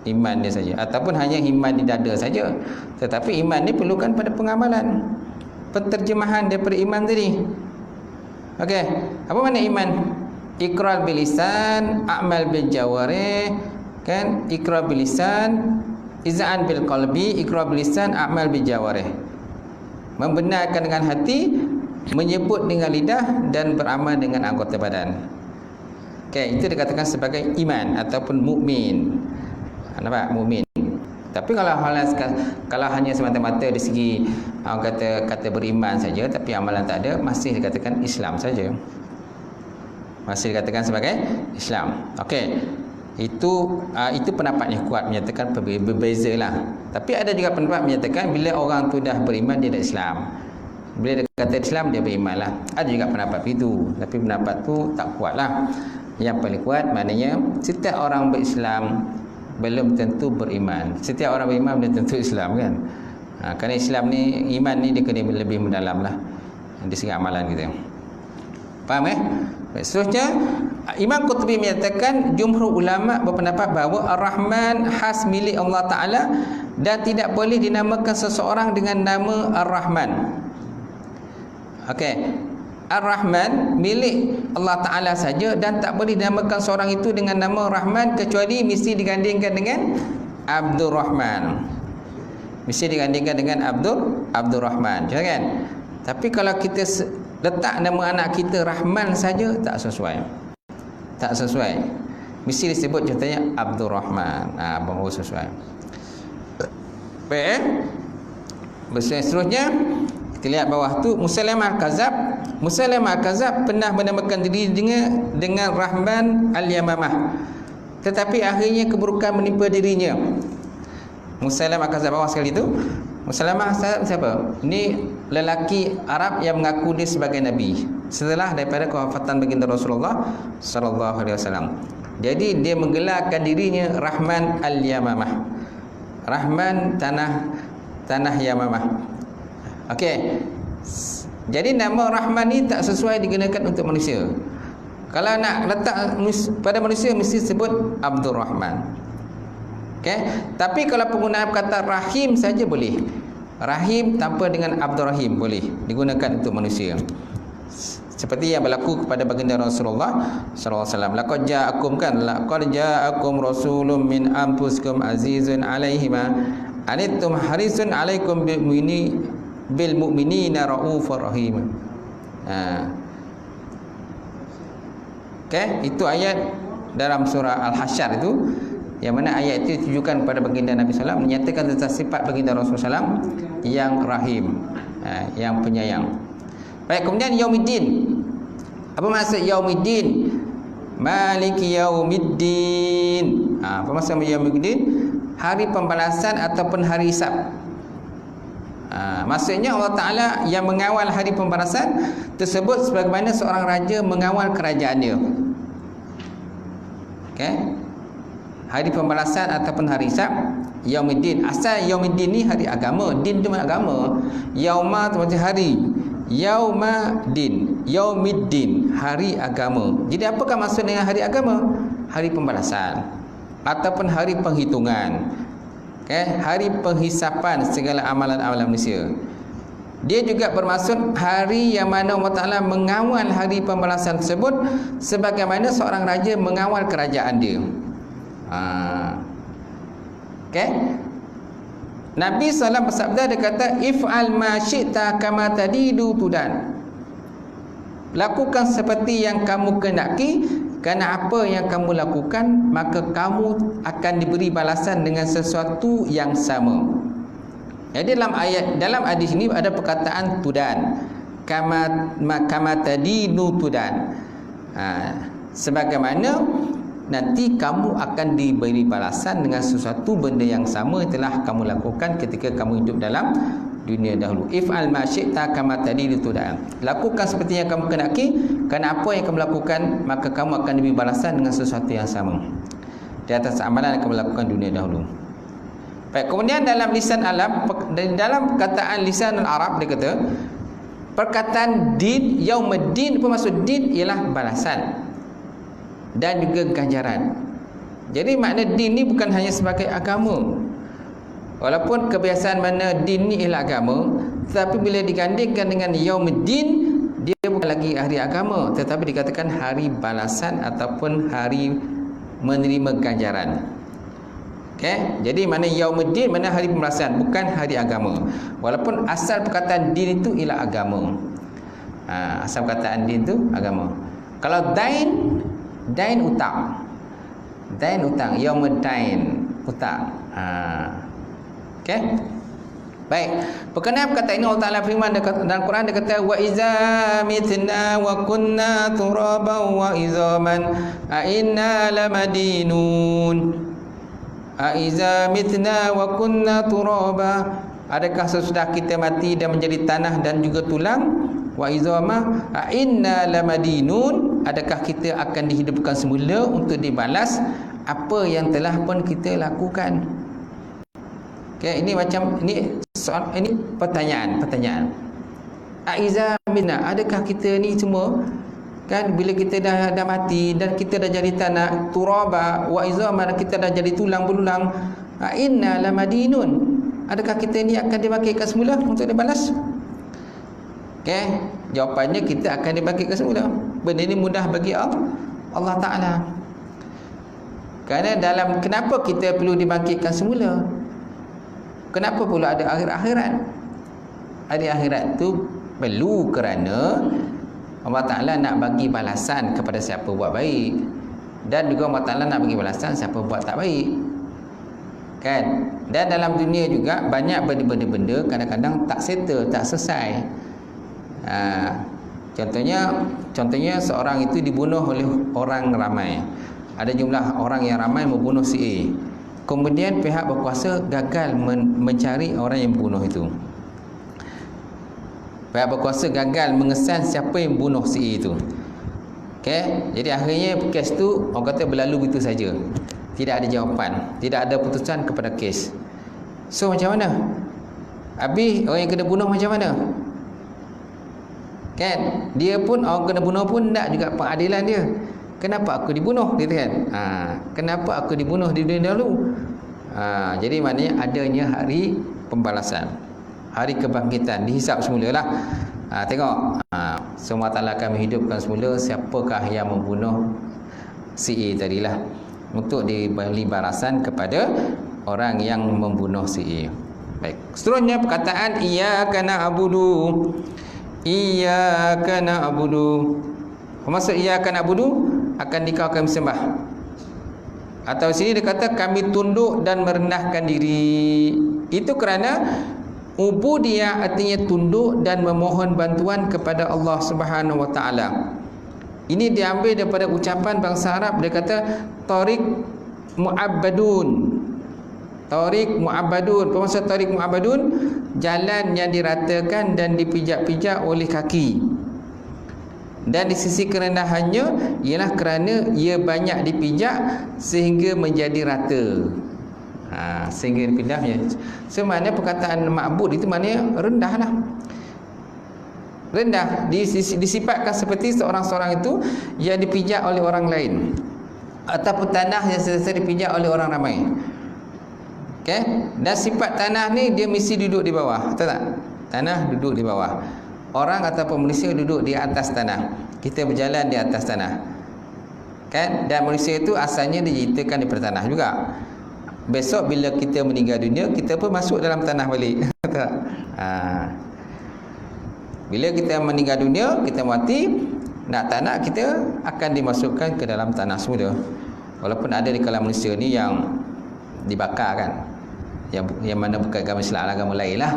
Iman dia saja. Ataupun hanya iman di dada saja. Tetapi iman ni perlukan pada pengamalan. Penterjemahan daripada iman tadi. Okey, apa makna iman? Iqrar bil lisan, a'mal bil jawarih, kan? Iqrar bil lisan, iz'an bil qalbi, iqrar bil lisan, a'mal bil jawarih. Membenarkan dengan hati, menyebut dengan lidah dan beramal dengan anggota badan. Okey, itu dikatakan sebagai iman ataupun mukmin. Nampak? Mukmin. Tapi kalau hanya semata-mata dari segi kata beriman saja tapi amalan tak ada, masih dikatakan Islam saja. Masih dikatakan sebagai Islam. Okey. Itu pendapat yang kuat menyatakan berbezalah. Tapi ada juga pendapat menyatakan bila orang tu dah beriman dia dah Islam. Bila dia kata Islam dia berimanlah. Ada juga pendapat itu, tapi pendapat tu tak kuatlah. Yang paling kuat maknanya setiap orang berislam belum tentu beriman. Setiap orang beriman belum tentu Islam kan. Kerana Islam ni, iman ni dia kena lebih mendalam lah di segi amalan kita. Faham Seterusnya, Imam Qurtubi menyatakan jumhur ulama berpendapat bahawa Ar-Rahman khas milik Allah Ta'ala dan tidak boleh dinamakan seseorang dengan nama Ar-Rahman. Okey, Ar-Rahman milik Allah Ta'ala saja dan tak boleh dinamakan seorang itu dengan nama Rahman kecuali mesti digandingkan dengan Abdul Rahman. Mesti digandingkan dengan Abdul Rahman, kan? Tapi kalau kita letak nama anak kita Rahman saja tak sesuai. Tak sesuai. Mesti disebut contohnya Abdul Rahman. Baru sesuai. Baik. Seterusnya kita lihat bawah tu Musailamah Al-Kadzab. Musailamah Al-Kadzab pernah menamakan diri dengan Rahman Al-Yamamah. Tetapi akhirnya keburukan menimpa dirinya. Musailamah Al-Kadzab bawah sekali tu. Musailamah Al-Kadzab siapa? Ini lelaki Arab yang mengaku dia sebagai nabi setelah daripada kewafatan baginda Rasulullah sallallahu alaihi wasallam. Jadi dia menggelarkan dirinya Rahman Al-Yamamah. Rahman tanah Yamamah. Okey. Jadi nama Rahman ni tak sesuai digunakan untuk manusia. Kalau nak letak pada manusia mesti sebut Abdul Rahman. Okey. Tapi kalau penggunaan kata Rahim saja boleh. Rahim tanpa dengan Abdul Rahim boleh digunakan untuk manusia. Seperti yang berlaku kepada baginda Rasulullah sallallahu alaihi wasallam. Laqad ja'akum rasulun min anfusikum azizun 'alaihi ma anittum harisun 'alaikum bil mu'minina raufur rahim. Okey, itu ayat dalam surah Al-Hasyr itu, yang mana ayat itu ditujukan kepada baginda Nabi sallallahu alaihi wasallam, menyatakan tentang sifat baginda Rasulullah sallallahu alaihi wasallam yang rahim, yang penyayang. Baik, kemudian Yaumiddin. Apa maksud Yaumiddin? Maliki Yaumiddin. Apa maksud Yaumiddin? Hari pembalasan ataupun hari hisab. Maksudnya Allah Ta'ala yang mengawal hari pembalasan tersebut sebagaimana seorang raja mengawal kerajaan dia. Okey. Hari pembalasan ataupun hari hisab, Yaumiddin. Asal Yaumiddin ni hari agama, din tu agama. Yauma tu macam hari. Yaumadin, Yaumiddin, hari agama. Jadi apakah maksud dengan hari agama? Hari pembalasan ataupun hari penghitungan. Okay? Hari penghisapan segala amalan-amalan manusia. Dia juga bermaksud hari yang mana Allah Ta'ala mengawal hari pembalasan tersebut sebagaimana seorang raja mengawal kerajaan dia. Okay? Nabi SAW bersabda, dia kata if'al ma syi'ta kama tadidu tudan. Lakukan seperti yang kamu kehendaki, kerana apa yang kamu lakukan maka kamu akan diberi balasan dengan sesuatu yang sama. Jadi dalam hadis ini ada perkataan tudan, kama tadinu tudan. Sebagaimana nanti kamu akan diberi balasan dengan sesuatu benda yang sama telah kamu lakukan ketika kamu hidup dalam dunia dahulu. If'al ma syi'ta kama tadinu tudan. Lakukan seperti yang kamu kenaki, kerana apa yang kamu lakukan maka kamu akan diberi balasan dengan sesuatu yang sama di atas amalan yang kamu lakukan dunia dahulu. Baik, kemudian dalam lisan Arab, dalam kataan lisan Arab dia kata perkataan din, yaumuddin, apa maksud din? Ialah balasan dan juga ganjaran. Jadi makna din ni bukan hanya sebagai agama. Walaupun kebiasaan mana din ni ialah agama, tetapi bila digandingkan dengan yaumuddin, dia bukan lagi hari agama, tetapi dikatakan hari balasan ataupun hari menerima ganjaran. Okay? Jadi mana yaumuddin, mana hari pembalasan, bukan hari agama. Walaupun asal perkataan din itu ialah agama. Asal perkataan din itu agama. Kalau dain utang. Dain utang, yaumuddin utang. Okey. Baik. Berkenaan perkataan ini Allah Taala firman dalam Quran, dia kata wa iza mitna wa kunna turaban wa izaman a inna lamadinun. Aiza mitna wa kunna turaba, adakah sesudah kita mati dan menjadi tanah dan juga tulang? Wa izama a inna lamadinun, adakah kita akan dihidupkan semula untuk dibalas apa yang telah pun kita lakukan? Okey, ini macam ini soal, ini pertanyaan. Aiza mitna, adakah kita ni semua kan bila kita dah mati dan kita dah jadi tanah, turaba wa izama, kita dah jadi tulang belulang, inna lamadinun, adakah kita ni akan dibangkitkan semula untuk dibalas? Okey, jawapannya kita akan dibangkitkan semula. Benda ini mudah bagi Allah Taala. Kerana kenapa kita perlu dibangkitkan semula? Kenapa pula ada akhirat? Hari akhirat tu perlu kerana Allah Ta'ala nak bagi balasan kepada siapa buat baik, dan juga Allah Ta'ala nak bagi balasan siapa buat tak baik, kan? Dan dalam dunia juga banyak benda-benda kadang-kadang tak settle, tak selesai. Contohnya seorang itu dibunuh oleh orang ramai. Ada jumlah orang yang ramai membunuh si A. Kemudian pihak berkuasa gagal mencari orang yang membunuh itu. Pihak berkuasa gagal mengesan siapa yang bunuh si A itu. Okey, jadi akhirnya kes tu orang kata berlalu begitu saja. Tidak ada jawapan, tidak ada putusan kepada kes. So macam mana? Habis orang yang kena bunuh macam mana? Kan? Dia pun, orang kena bunuh pun tak juga pengadilan dia. Kenapa aku dibunuh? Gitu kan? Kenapa aku dibunuh di dunia dahulu? Jadi maknanya adanya hari pembalasan, hari kebangkitan, dihisap semula lah. Tengok, semua Ta'ala akan menghidupkan semula siapakah yang membunuh si A tadilah, untuk diberi balasan kepada orang yang membunuh si A. Baik, seterusnya perkataan iyyaka na'budu. Iyyaka na'budu, maksud iyyaka na'budu akan dikau sembah. Atau sini dia kata kami tunduk dan merendahkan diri. Itu kerana ubudiyah artinya tunduk dan memohon bantuan kepada Allah Subhanahu wa taala. Ini diambil daripada ucapan bangsa Arab, dia kata tariq mu'abbadun. Tariq mu'abbadun. Apa maksud tariq mu'abbadun? Jalan yang diratakan dan dipijak-pijak oleh kaki. Dan di sisi kerendahannya ialah kerana ia banyak dipijak sehingga menjadi rata. Sehingga dipindahnya. So maknanya perkataan ma'bud itu maknanya rendah lah. Rendah, disifatkan seperti seorang itu yang dipijak oleh orang lain, ataupun tanah yang sentiasa dipijak oleh orang ramai. Okay? Dan sifat tanah ni dia mesti duduk di bawah, betul tak? Tanah duduk di bawah, orang ataupun manusia duduk di atas tanah. Kita berjalan di atas tanah, kan? Dan manusia itu asalnya diciptakan daripada tanah juga. Besok bila kita meninggal dunia, kita pun masuk dalam tanah balik. Bila kita meninggal dunia, kita mati, nak tak nak kita akan dimasukkan ke dalam tanah semula. Walaupun ada di kalangan manusia ni yang dibakar kan, yang mana bukan agama Islam, agama lain lah.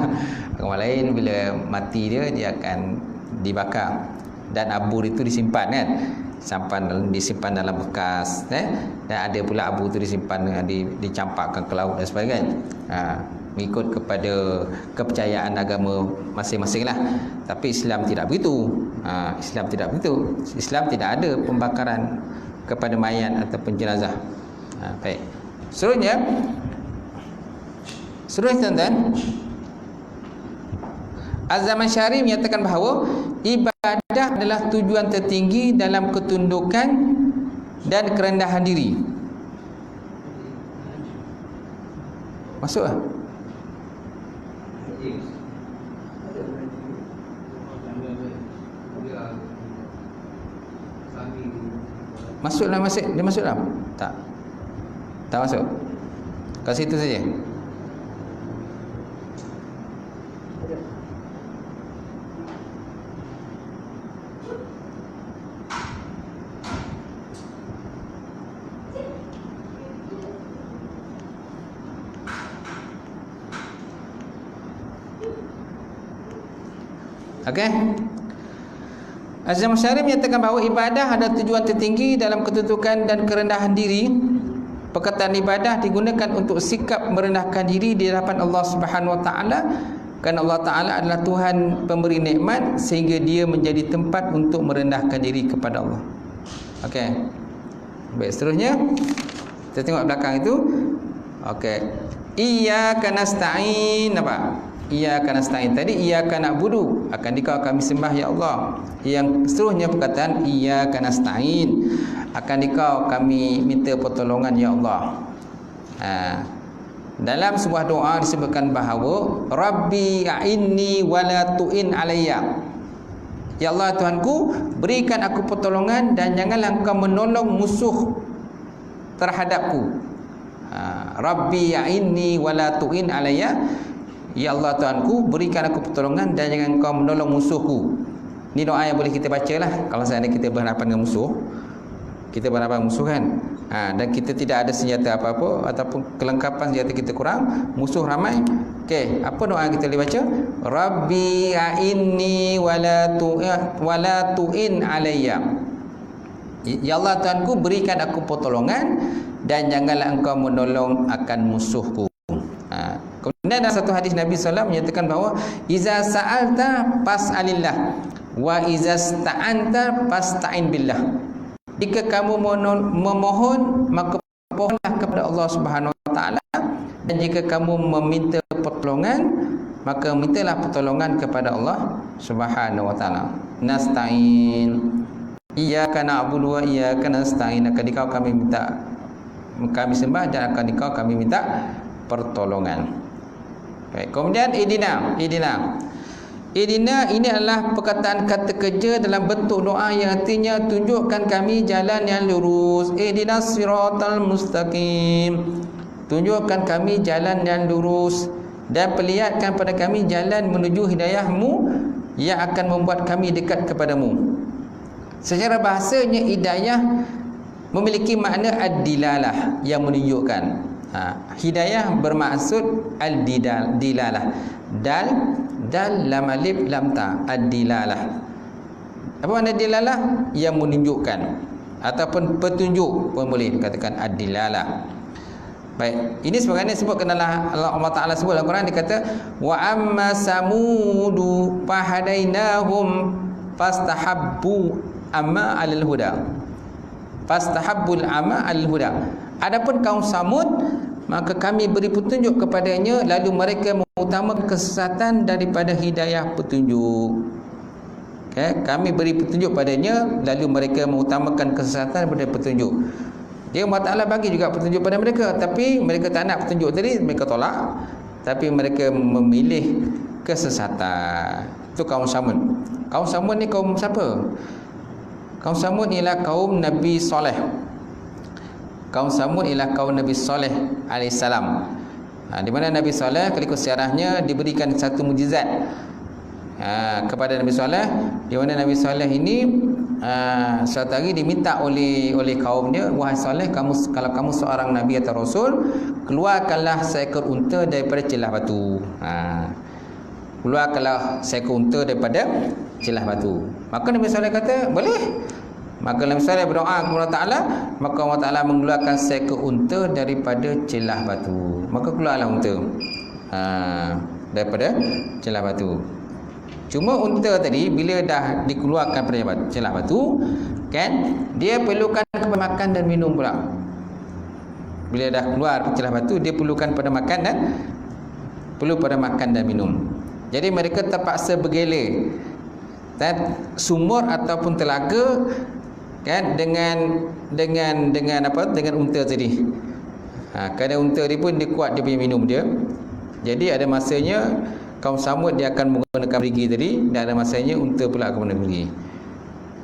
Agama lain bila mati dia akan dibakar, dan abur itu disimpan kan, disimpan dalam bekas, dan ada pula abu itu disimpan, dicampakkan ke laut dan sebagainya. Mengikut kepada kepercayaan agama masing-masing lah. Tapi Islam tidak begitu. Islam tidak begitu. Islam tidak ada pembakaran kepada mayat ataupun jenazah. Baik. Seterusnya tuan-tuan, Az-Zamakhsyari menyatakan bahawa ibadah adalah tujuan tertinggi dalam ketundukan dan kerendahan diri. Masuk lah. Masuklah, dia masuk dalam? Tak masuk. Kat situ saja. Okey. Az-Zamakhsyari menyatakan bahawa ibadah ada tujuan tertinggi dalam ketundukan dan kerendahan diri. Perkataan ibadah digunakan untuk sikap merendahkan diri di hadapan Allah Subhanahu Wa Taala, kerana Allah Taala adalah Tuhan pemberi nikmat, sehingga dia menjadi tempat untuk merendahkan diri kepada Allah. Okey. Baik, seterusnya kita tengok belakang itu. Okey. Iyyaka nasta'in, apa? Iyyaka nasta'in tadi iyyaka na'budu, akan dikau kami sembah ya Allah. Yang seterusnya perkataan iyyaka nasta'in, akan dikau kami minta pertolongan ya Allah. Dalam sebuah doa disebutkan bahawa Rabbi a'inni wala tu'in alayya. Ya Allah Tuhanku, berikan aku pertolongan dan janganlah engkau menolong musuh terhadapku. Rabbi a'inni wala tu'in alayya. Ya Allah Tuhanku, berikan aku pertolongan dan jangan kau menolong musuhku. Ini doa yang boleh kita baca lah kalau seandainya kita berhadapan dengan musuh. Kita berhadapan dengan musuh kan, dan kita tidak ada senjata apa-apa ataupun kelengkapan senjata kita kurang, musuh ramai. Okey, apa doa yang kita boleh baca? Rabbi a'inni wala tu'in alayya. Ya Allah Tuhanku, berikan aku pertolongan dan janganlah engkau menolong akan musuhku. Kemudian dalam satu hadis Nabi SAW menyatakan bahawa iza sa'alta fas'alillah wa iza sta'anta fasta'in billah. Jika kamu memohon, maka mohonlah kepada Allah Subhanahu Wa Taala, dan jika kamu meminta pertolongan, maka mintalah pertolongan kepada Allah Subhanahu Wa Taala. Nasta'in, iyyaka na'budu wa iyyaka nasta'in, akan dikau kami sembah dan akan dikau kami minta pertolongan. Baik, kemudian idina ini adalah perkataan kata kerja dalam bentuk doa yang artinya tunjukkan kami jalan yang lurus. Ihdinas siratal mustaqim, tunjukkan kami jalan yang lurus dan perlihatkan pada kami jalan menuju hidayahmu yang akan membuat kami dekat kepadamu. Secara bahasanya hidayah memiliki makna ad-dilalah, yang menunjukkan. Hidayah bermaksud al-dilalah. Dal lam alif lam ta, ad-dilalah. Apa makna dilalah? Yang menunjukkan ataupun petunjuk pun boleh dikatakan ad-dilalah. Baik, ini sebagaimana disebutkan dalam Allah Taala sebut dalam Quran, dia kata wa amma samudu fahadainahum fastahabbu amma alal huda. Fastahabbul amma alal huda. Adapun kaum Samud, maka kami beri petunjuk kepadanya, lalu mereka mengutamakan kesesatan daripada hidayah petunjuk. Okay? Kami beri petunjuk padanya, lalu mereka mengutamakan kesesatan daripada petunjuk. Dia Allah Ta'ala bagi juga petunjuk pada mereka, tapi mereka tak nak petunjuk tadi, mereka tolak. Tapi mereka memilih kesesatan. Itu kaum Samud. Kaum Samud ni kaum siapa? Kaum Samud ialah kaum Nabi Saleh. Kaum Samud ialah kaum Nabi Saleh alaihissalam. Di mana Nabi Saleh ketika sejarahnya diberikan satu mukjizat kepada Nabi Saleh, di mana Nabi Saleh ini suatu hari diminta oleh kaum dia, wahai Saleh, kalau kamu seorang nabi atau rasul, keluarkanlah seekor unta daripada celah batu. Keluarkanlah seekor unta daripada celah batu. Maka Nabi Saleh kata, boleh. Maka Nabi Saleh berdoa kepada Allah Ta'ala, maka Allah Ta'ala mengeluarkan seekor unta daripada celah batu. Maka keluarlah unta daripada celah batu. Cuma unta tadi bila dah dikeluarkan daripada celah batu, kan, dia perlukan kepada makan dan minum pula. Bila dah keluar celah batu, dia perlukan pada makan dan minum. Jadi mereka terpaksa bergelek dan sumur ataupun telaga, kan, dengan unta tadi. Kerana unta dia pun dia kuat dia punya minum dia. Jadi ada masanya kaum Samud dia akan menggunakan perigi tadi, dan ada masanya unta pula akan menggunakan perigi.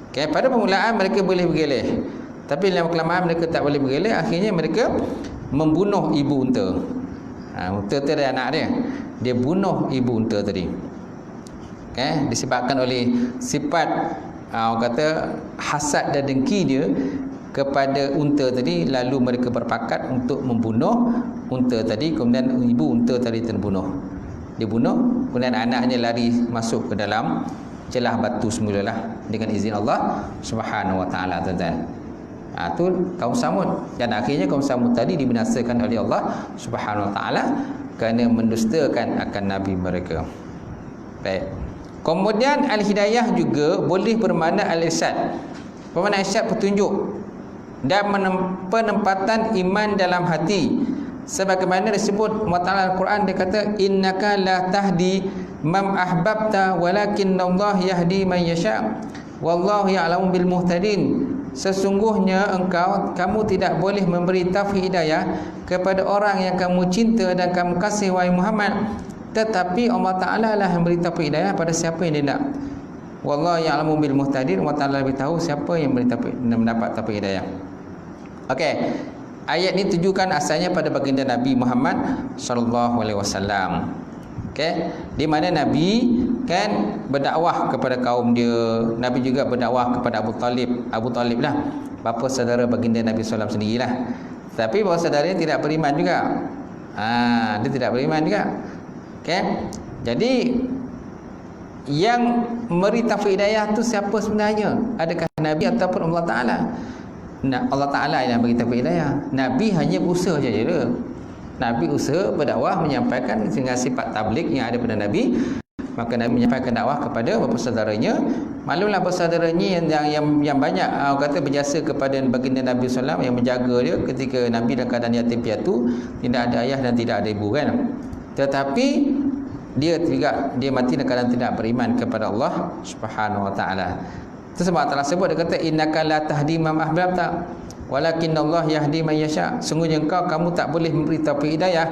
Okay, pada permulaan mereka boleh bergelek, tapi dalam kelamaan mereka tak boleh bergelek. Akhirnya mereka membunuh ibu unta. Unta tu ada anak dia bunuh ibu unta tadi. Okay, disebabkan oleh sifat orang kata hasad dan dengki dia kepada unta tadi, lalu mereka berpakat untuk membunuh unta tadi. Kemudian ibu unta tadi terbunuh. Dibunuh, kemudian anaknya lari masuk ke dalam celah batu semulalah dengan izin Allah Subhanahu wa taala, tuan-tuan. Tu kaum Samud, dan akhirnya kaum Samud tadi dibinasakan oleh Allah Subhanahu wa taala kerana mendustakan akan nabi mereka. Baik. Kemudian al-hidayah juga boleh bermakna al-irsyad. Bermakna irsyad, petunjuk dan penempatan iman dalam hati. Sebagaimana disebut Allah Ta'ala Al-Quran, dia kata innaka la tahdi man ahbabta walakinnallaha yahdi man yasha wallahu ya'lamu bil muhtadin. Sesungguhnya kamu tidak boleh memberi taufik hidayah kepada orang yang kamu cinta dan kamu kasih, wahai Muhammad, tetapi Allah Ta'ala lah yang beri taufik hidayah pada siapa yang dia nak. Wallahu ya'lamu bil muhtadin. Allah Ta'ala lebih tahu siapa yang mendapat taufik hidayah. Okey. Ayat ni tujukan asalnya pada baginda Nabi Muhammad sallallahu alaihi wasallam. Okey, di mana Nabi kan berdakwah kepada kaum dia. Nabi juga berdakwah kepada Abu Talib lah, bapa saudara baginda Nabi sallallahu alaihi wasallam sendirilah. Tapi bapa saudaranya tidak beriman juga. Dia tidak beriman juga. Okey. Jadi yang memberi taufik hidayah tu siapa sebenarnya? Adakah Nabi ataupun Allah Ta'ala? Allah Ta'ala yang bagi taufik hidayah. Nabi hanya usaha saja. Nabi usaha berdakwah, menyampaikan dengan sifat tabligh yang ada pada Nabi. Maka Nabi menyampaikan dakwah kepada bapa saudaranya. Maklumlah bapa saudaranya yang banyak kata berjasa kepada baginda Nabi SAW, yang menjaga dia ketika Nabi dalam keadaan yatim piatu, tidak ada ayah dan tidak ada ibu, kan. Tetapi dia mati dalam keadaan tidak beriman kepada Allah Subhanahu wa taala. Itu sebab Allah sebut, dia kata innaka la tahdi man ahbabta walakinnallaha yahdi man yasha. Sungguhnya kamu tak boleh memberi taufik hidayah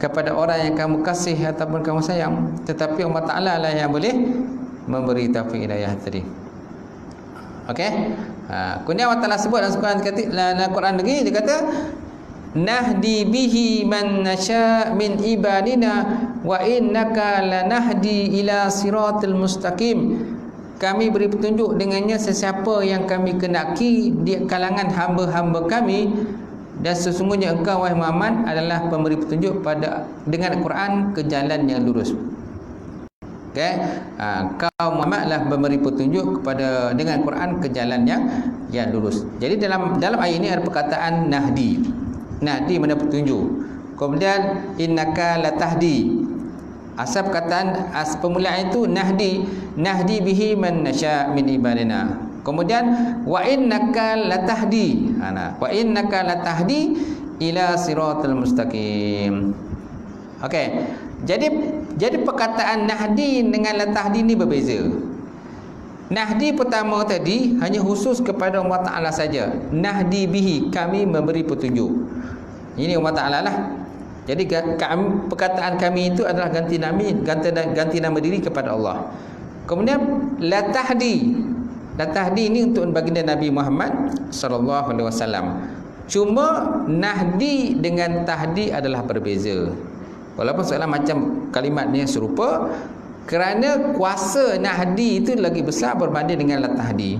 kepada orang yang kamu kasih ataupun kamu sayang, tetapi Allah Ta'ala lah yang boleh memberi taufik hidayah tadi. Okey. Kemudian Allah Ta'ala sebut dalam Quran lagi, dia kata nahdi bihi man nasha min ibadina wa innaka lanahdi ila siratal mustaqim. Kami beri petunjuk dengannya sesiapa yang kami kenaki di kalangan hamba-hamba kami, dan sesungguhnya engkau, wahai Muhammad, adalah pemberi petunjuk dengan Al-Quran ke jalan yang lurus. Okey, kau Muhammad adalah pemberi petunjuk dengan Al-Quran ke jalan yang lurus. Jadi dalam ayat ini ada perkataan nahdi. Nahdi mana petunjuk. Kemudian innaka latahdi. Asal perkataan permulaan itu nahdi bihi man nasya min ibadina. Kemudian wa innaka latahdi. Wa innaka latahdi ila siratal mustaqim. Okey. Jadi perkataan nahdi dengan latahdi ni berbeza. Nahdi pertama tadi hanya khusus kepada Allah Ta'ala saja. Nahdi bihi, kami memberi petunjuk. Ini Allah Ta'ala lah. Jadi perkataan kami itu adalah ganti nama diri kepada Allah. Kemudian latahdi. Latahdi ini untuk baginda Nabi Muhammad sallallahu alaihi wasallam. Cuma nahdi dengan tahdi adalah berbeza. Walaupun soalan macam kalimatnya serupa, kerana kuasa nahdi itu lagi besar berbanding dengan latahdi.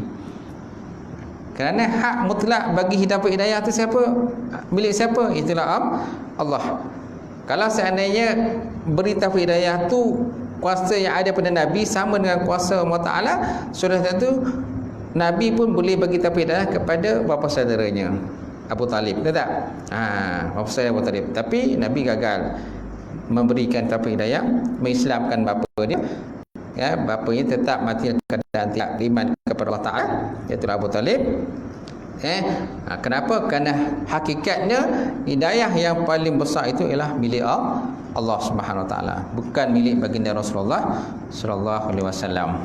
Kerana hak mutlak bagi dapat hidayah tu siapa? Milik siapa? Itulah Allah. Kalau seandainya beri taufik hidayah tu kuasa yang ada pada Nabi sama dengan kuasa Allah Ta'ala, sudah tentu Nabi pun boleh bagi taufik hidayah kepada bapa saudaranya Abu Talib, betul tak? Bapa saudara Abu Talib. Tapi Nabi gagal memberikan taufik hidayah, mengislamkan bapa dia. Ya, bapanya tetap mati dalam keadaan tidak beriman kepada Allah Ta'ala, iaitu Abu Talib. Kenapa? Kerana hakikatnya hidayah yang paling besar itu ialah milik Allah Subhanahu Wa Ta'ala, bukan milik baginda Rasulullah sallallahu alaihi wasallam.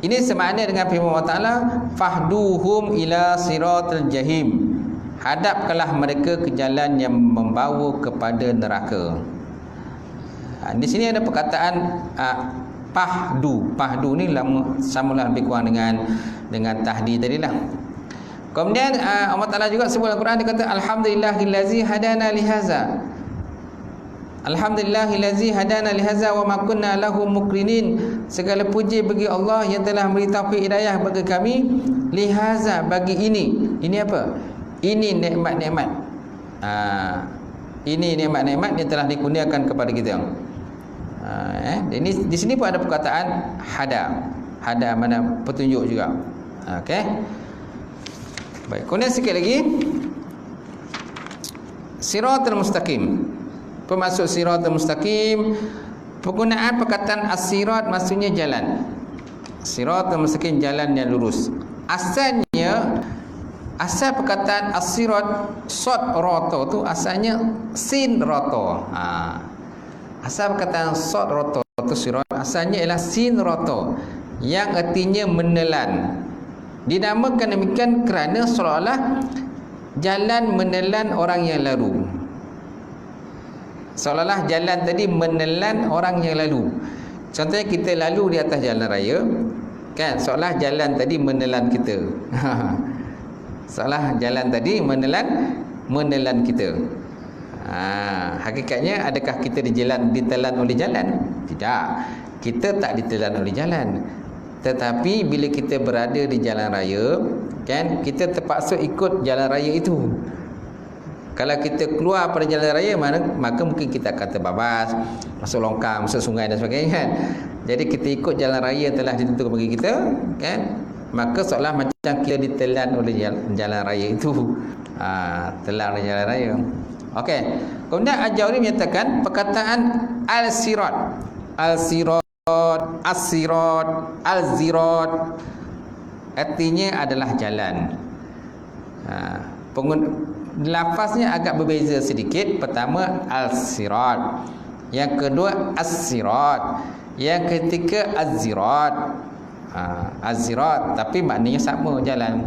Ini semakna dengan firman Allah Ta'ala, fahduhum ila siratal jahim, hadapkanlah mereka ke jalan yang membawa kepada neraka. Di sini ada perkataan pahdu ni samalah lebih kurang dengan tahdi tadilah. Kemudian Allah Ta'ala juga sebut Al-Quran, dia kata alhamdulillahillazi hadana lihaza, alhamdulillahillazi hadana lihaza wa ma kunna lahu muqrinin. Segala puji bagi Allah yang telah memberi taufik hidayah bagi kami lihaza, bagi ini apa? Ini nikmat-nikmat. Ini nikmat-nikmat yang telah dikurniakan kepada kita. Ini di sini pun ada perkataan hada mana petunjuk juga. Okey. Baik, kemudian sikit lagi siratal mustaqim. Pemasuk siratal mustaqim, penggunaan perkataan as-sirat maksudnya jalan. Siratal mustaqim, jalan yang lurus. Asal perkataan as-sirat sad rata tu asalnya sin rata. Asal perkataan sad rata tu sirat asalnya ialah sin rata yang artinya menelan. Dinamakan demikian kerana seolah-olah jalan menelan orang yang lalu. Seolah-olah jalan tadi menelan orang yang lalu. Contohnya kita lalu di atas jalan raya, kan, seolah jalan tadi menelan kita. Seolah jalan tadi menelan kita. Hakikatnya adakah kita ditelan oleh jalan? Tidak. Kita tak ditelan oleh jalan. Tetapi bila kita berada di jalan raya, kan, kita terpaksa ikut jalan raya itu. Kalau kita keluar pada jalan raya, maka mungkin kita akan terbabas, masuk longkang, masuk sungai dan sebagainya, kan? Jadi kita ikut jalan raya yang telah ditentukan bagi kita, kan? Maka seolah macam kita ditelan oleh jalan raya itu. Telan oleh jalan raya. Okey. Kemudian Al-Jawri menyatakan perkataan al-sirat, al-sirat, as-sirat, al-zirat artinya adalah jalan. Lafaznya agak berbeza sedikit. Pertama al-sirat, yang kedua as-sirat, yang ketiga az-zirat. Az-zirat tapi maknanya sama, jalan.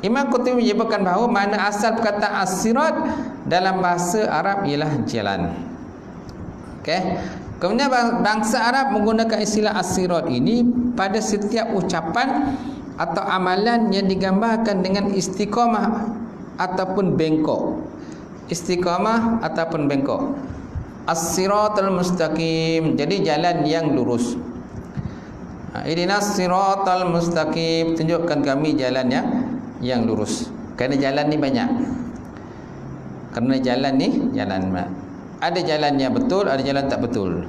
Imam Qurtubi menyebutkan bahawa makna asal perkataan as-sirat dalam bahasa Arab ialah jalan. Okey. Kemudian bangsa Arab menggunakan istilah as-sirat ini pada setiap ucapan atau amalan yang digambarkan dengan istiqamah ataupun bengkok. Istiqamah ataupun bengkok. As-siratal mustaqim, jadi jalan yang lurus. Ihdinas siratal mustaqim, tunjukkan kami jalan yang lurus. Kerana jalan ni banyak. Ada jalan yang betul, ada jalan tak betul.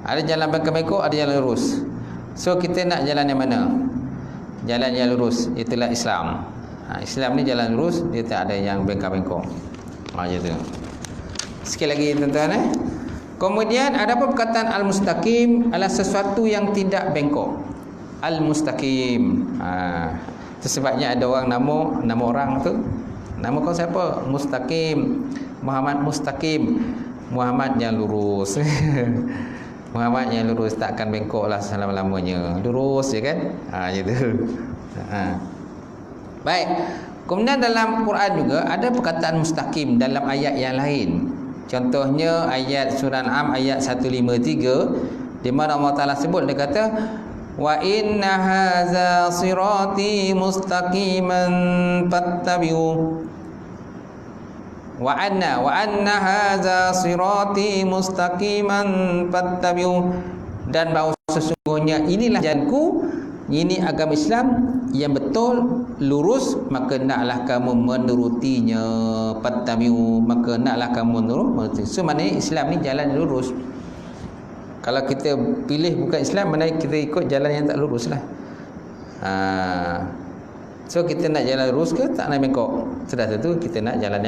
Ada jalan bengkok-bengkok, ada jalan lurus. So kita nak jalan yang mana? Jalan yang lurus, itulah Islam. Islam ni jalan lurus, dia tak ada yang bengkok-bengkok. Macam tu. Sikit lagi tuan-tuan. Kemudian ada apa perkataan al-mustaqim adalah sesuatu yang tidak bengkok. Al-mustaqim. Itu sebabnya ada orang nama orang tu. Nama kau siapa? Mustaqim. Muhammad Mustaqim. Muhammad yang lurus. Muhammad yang lurus, takkan bengkok lah selama-lamanya. Lurus je kan? Gitu. Baik. Kemudian dalam Quran juga ada perkataan mustaqim dalam ayat yang lain. Contohnya ayat surah Al-An'am ayat 153, di mana Allah Taala sebut, dia kata wa inna hadza sirati mustaqiman fattabi'u wa anna hadza sirati mustaqiman fattabi'u, dan bahawa sesungguhnya inilah jalanku, ini agama Islam, yang betul lurus, maka naklah kamu menurutinya. Fattabi'u, maka naklah kamu menuruti. So maknanya Islam ni jalan lurus. Kalau kita pilih bukan Islam, mana kita ikut jalan yang tak lurus lah. So kita nak jalan lurus ke tak nak bengkok? Sudah tentu kita nak jalan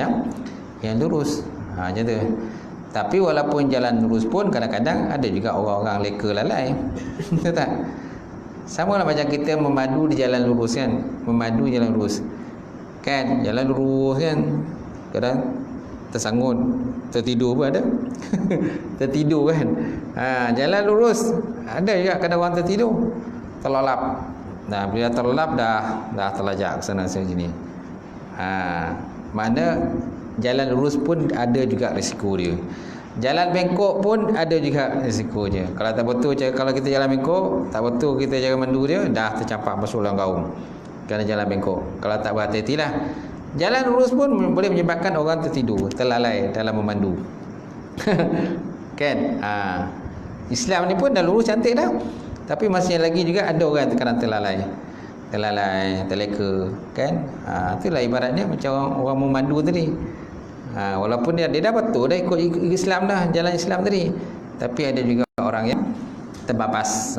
yang lurus. Macam tu. Tapi walaupun jalan lurus pun kadang-kadang ada juga orang-orang leka lalai. Betul tak? Sama lah macam kita memadu di jalan lurus kan. Memadu jalan lurus kan, jalan lurus kan, kadang tersangut, tertidur pun ada. Tertidur kan. Jalan lurus ada juga kadang orang tertidur, terlelap. Nah, bila terlelap dah terlajak ke sana sini. Mana jalan lurus pun ada juga risiko dia. Jalan bengkok pun ada juga risikonya. Kalau tak betul, kalau kita jalan bengkok, tak betul kita jaga mandu dia, dah tercampak masuk dalam gaung. Kerana jalan bengkok. Kalau tak berhati-hatilah. Jalan lurus pun boleh menyebabkan orang tertidur, terlalai dalam memandu. Kan? Islam ni pun dah lurus cantik dah. Tapi masih lagi juga ada orang kadang terlalai, terleka, kan? Itulah ibaratnya macam orang memandu tadi. Walaupun dia dah betul dah ikut Islam dah, jalan Islam tadi, tapi ada juga orang yang terbabas.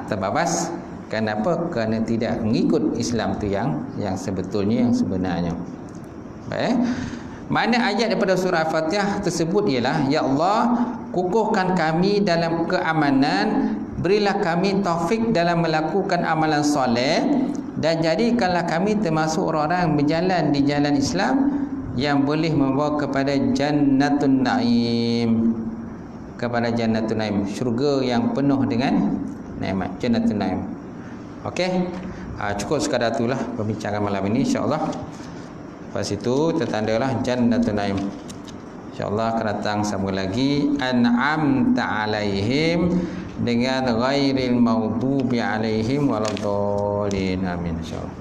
Terbabas kenapa? Kerana tidak mengikut Islam tu yang sebetulnya, yang sebenarnya. Baik. Mana ayat daripada surah Al-Fatihah tersebut ialah, ya Allah, kukuhkan kami dalam keamanan, berilah kami taufik dalam melakukan amalan soleh, dan jadikanlah kami termasuk orang-orang yang berjalan di jalan Islam yang boleh membawa kepada Jannatun Naim, kepada Jannatun Naim, syurga yang penuh dengan nikmat, Jannatun Naim. Okey, cukup sekadar itulah perbincangan malam ini, insya-Allah. Lepas itu tertandalah Jannatun Naim. InsyaAllah akan datang sambung lagi An'amta alaihim dengan ghairil maghdubi alaihim waladdallin. Amin, insyaAllah.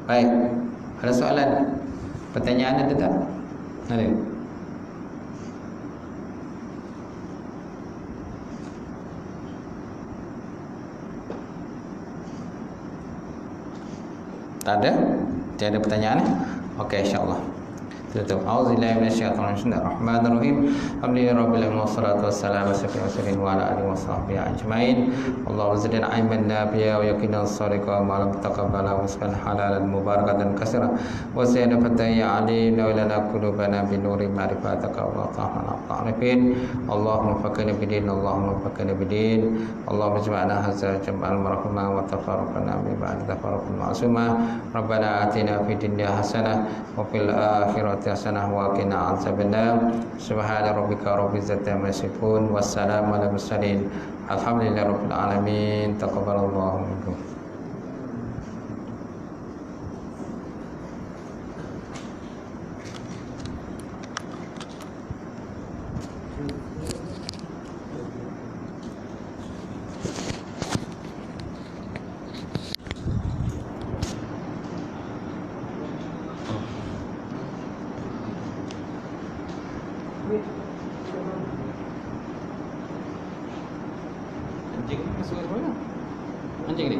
Baik, ada soalan, pertanyaan ada tak? Ada? Tak ada? Tiada pertanyaan? Okey, insya-Allah. Tutup. Auzubillahi minasyaitonir rajim. Bismillahirrahmanirrahim. Alhamdulillahirabbil alamin wassalatu wassalamu ala alihi washabbihi ajmain. Allahumma zidna ilman nafi'a wa yaqinan sadiqan wa lam taqabbala wa rizqan halalan mubarakatan katsira wa sayyidina fataya alim wa lana qulubana bi nuri ma'rifatika wa ta'ala ta'rifin. Allahumma faqina bidin, Allahumma faqina bidin. Allahumma ijma'na hadza jam'al marhamah wa tafarraqna min ba'di tafarruqin ma'sumah. Rabbana atina fid dunya hasanah wa fil akhirati hasanah wa qina adzabannar. Subhana rabbika rabbil izzati amma yasifun, wassalamu ala mursalin, alhamdulillahi rabbil alamin. Taqabbalallahu minkum. Anjing masuk ke mana? Anjing ni.